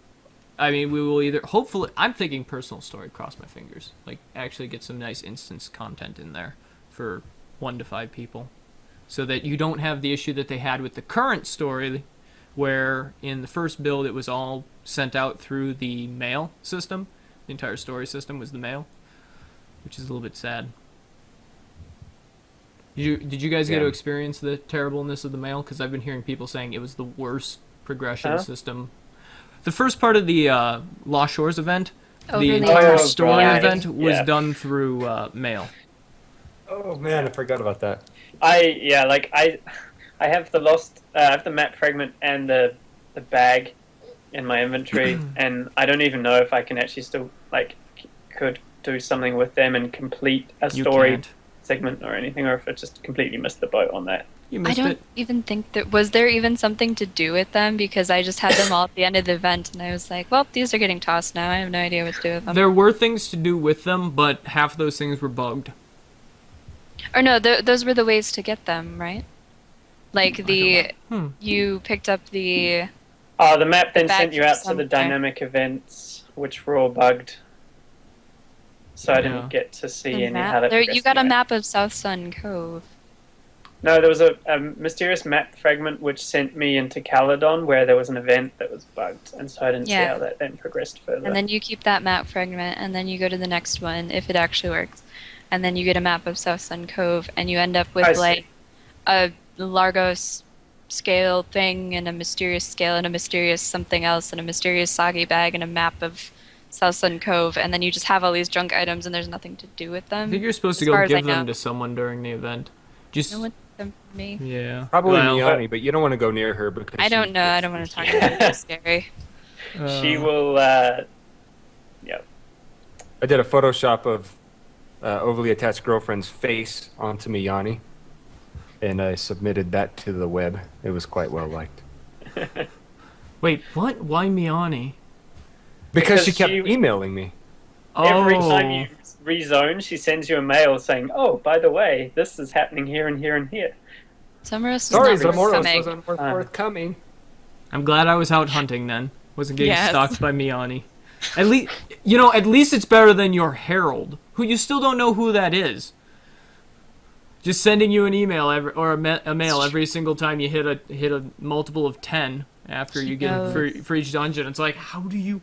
I mean, we will either... Hopefully, I'm thinking personal story, cross my fingers. Like, actually get some nice instance content in there for 1 to 5 people. so that you don't have the issue that they had with the current story, where in the first build it was all sent out through the mail system. The entire story system was the mail, which is a little bit sad. Did you guys get to experience the terribleness of the mail? Because I've been hearing people saying it was the worst progression system. The first part of the Lost Shores event, the really? entire story God. event was Yeah. done through mail. Oh man, I forgot about that. I have I have the map fragment and the bag in my inventory, and I don't even know if I can actually still could do something with them and complete a You story can't. segment or anything, or if it just completely missed the boat on that. You I missed don't it. even think was there even something to do with them, because I just had them all at the end of the event and I was like, well, these are getting tossed now. I have no idea what to do with them. There were things to do with them, but half of those things were bugged. Or no, those were the ways to get them, right? Like you picked up the Oh, the map then Back sent you out to somewhere. the dynamic events, which were all bugged. So I Yeah. didn't get to see the any map. how that There, you progressed got a yet. map of Southsun Cove. No, there was a mysterious map fragment which sent me into Caledon, where there was an event that was bugged, and so I didn't see Yeah. how that then progressed further. And then you keep that map fragment, and then you go to the next one if it actually works, and then you get a map of Southsun Cove, and you end up I with see. like a Largos scale thing, and a mysterious scale, and a mysterious something else, and a mysterious soggy bag, and a map of Southsun Cove, and then you just have all these junk items, and there's nothing to do with them. I think you're supposed to As far go as I give them know. to someone during the event. Just No one took them from me. yeah. Probably Well, Miani, but you don't want to go near her because I don't know. I don't want to talk about it. It's scary. She will. Yeah. I did a Photoshop of overly attached girlfriend's face onto Miyani, and I submitted that to the web. It was quite well liked. Wait, what? Why Miani? Because she Because kept she- emailing me. Every Oh. time you rezone, she sends you a mail saying, "Oh, by the way, this is happening here and here and here." Summerus was Sorry, not Zamoros forthcoming. wasn't forthcoming. I'm glad I was out hunting then. Wasn't getting Yes. stalked by Miani. At least it's better than your herald, who you still don't know who that is. Just sending you an email or a mail every single time you hit a multiple of 10 after you get knows. for each dungeon. It's like, how do you?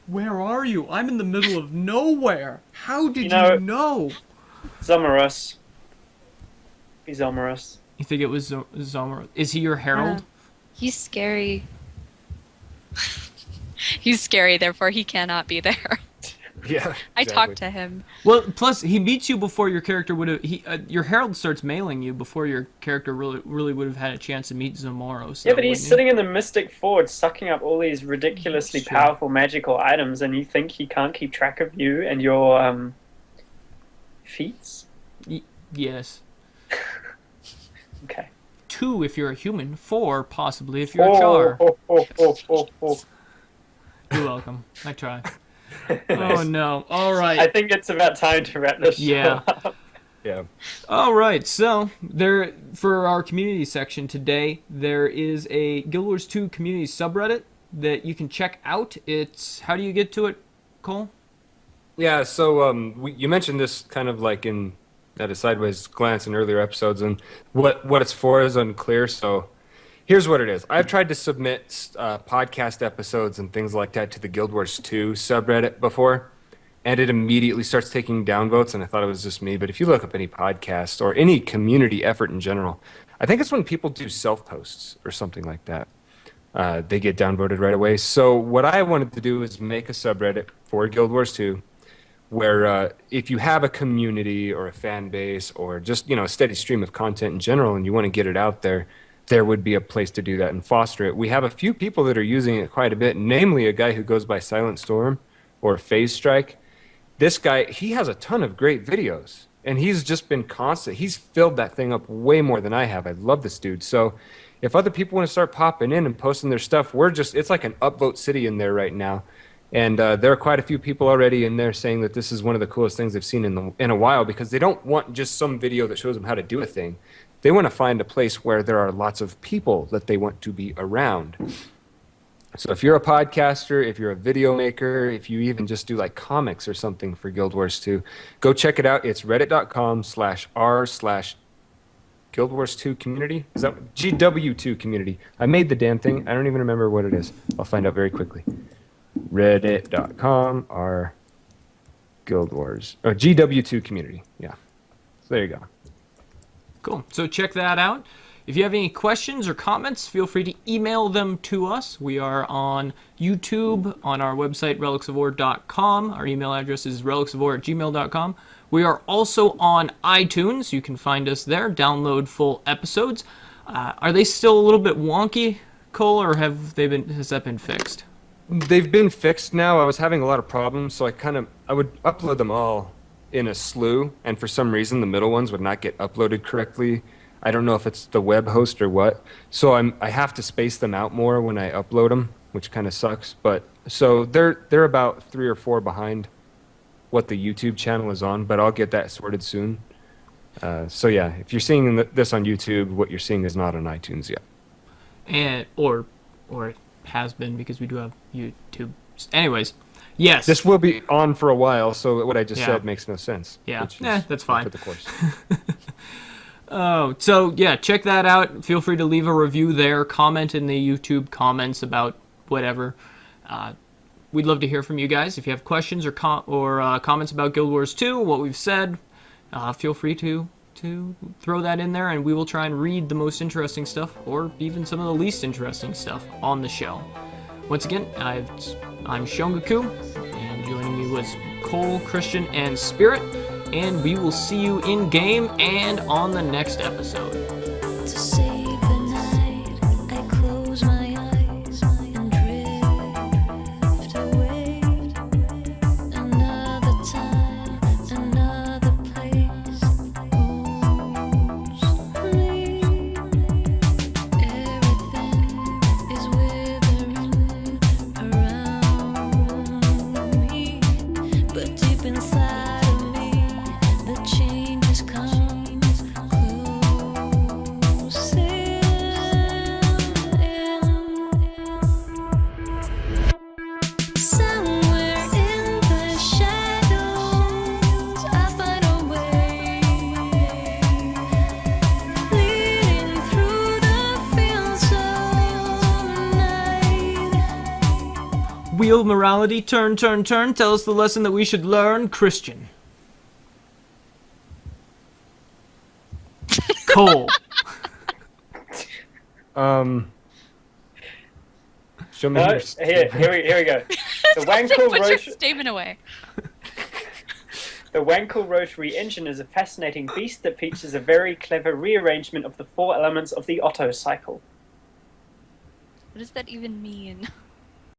Where are you? I'm in the middle of nowhere. How did you know? Zomerus. Be Zomerus. You think it was Zomer? Is he your herald? He's scary. He's scary, therefore he cannot be there. Yeah, I exactly. talked to him. Well, plus he meets you before your character would have. Your herald starts mailing you before your character really would have had a chance to meet Zamoros. Yeah, but he's sitting in the Mystic Forge, sucking up all these ridiculously That's true. powerful magical items, and you think he can't keep track of you and your feats? Yes. Okay. 2 if you're a human. 4 possibly if you're a char. Oh. You're welcome. I try. Oh no. All right. I think it's about time to wrap this show Yeah. up. Yeah. All right, so there for our community section today, there is a Guild Wars 2 community subreddit that you can check out. It's how do you get to it, Cole? Yeah, so you mentioned this kind of like in at a sideways glance in earlier episodes, and what it's for is unclear. So here's what it is. I've tried to submit podcast episodes and things like that to the Guild Wars 2 subreddit before, and it immediately starts taking downvotes, and I thought it was just me. But if you look up any podcast or any community effort in general, I think it's when people do self-posts or something like that. They get downvoted right away. So what I wanted to do is make a subreddit for Guild Wars 2 where if you have a community or a fan base or just, a steady stream of content in general and you want to get it out there, there would be a place to do that and foster it. We have a few people that are using it quite a bit, namely a guy who goes by Silent Storm or Phase Strike. This guy, he has a ton of great videos, and he's just been constant. He's filled that thing up way more than I have. I love this dude. So if other people want to start popping in and posting their stuff, it's like an upvote city in there right now. And there are quite a few people already in there saying that this is one of the coolest things they've seen in a while, because they don't want just some video that shows them how to do a thing. They want to find a place where there are lots of people that they want to be around. So if you're a podcaster, if you're a video maker, if you even just do like comics or something for Guild Wars 2, go check it out. It's reddit.com/r/ Guild Wars 2 community? Is that GW2 community? I made the damn thing. I don't even remember what it is. I'll find out very quickly. Reddit.com r Guild Wars. Oh, GW2 community. Yeah. So there you go. Cool. So check that out. If you have any questions or comments, feel free to email them to us. We are on YouTube, on our website, relicsofore.com. Our email address is relicsofore@gmail.com. We are also on iTunes. You can find us there, download full episodes. Are they still a little bit wonky, Cole, or has that been fixed? They've been fixed now. I was having a lot of problems, so I would upload them all in a slew, and for some reason the middle ones would not get uploaded correctly. I don't know if it's the web host or what. So I have to space them out more when I upload them, which kind of sucks. But so they're about 3 or 4 behind what the YouTube channel is on, but I'll get that sorted soon. So yeah, if you're seeing this on YouTube, what you're seeing is not on iTunes yet. And or it has been, because we do have YouTube. Anyways, yes. This will be on for a while, so what I just said makes no sense. Yeah, which is that's fine. for the course. Oh, so yeah, check that out. Feel free to leave a review there. Comment in the YouTube comments about whatever. We'd love to hear from you guys. If you have questions or comments about Guild Wars 2, what we've said, feel free to throw that in there, and we will try and read the most interesting stuff, or even some of the least interesting stuff on the show. Once again, I'm Shongaku, and joining me was Cole, Christian, and Spirit, and we will see you in game and on the next episode. To save the night, I close my eyes and drift away. Another time, another place holds me. Everything is withering around me, but deep inside of me, the changes come closing in. Somewhere in the shadows, I find a way, leading through the fields of night. Wheel morality, turn, turn, turn. Tell us the lesson that we should learn, Christian. Cole. Show me your Here we go. The Wankel Put your Roche. statement away. The Wankel Roche re-engine is a fascinating beast that features a very clever rearrangement of the 4 elements of the Otto cycle. What does that even mean?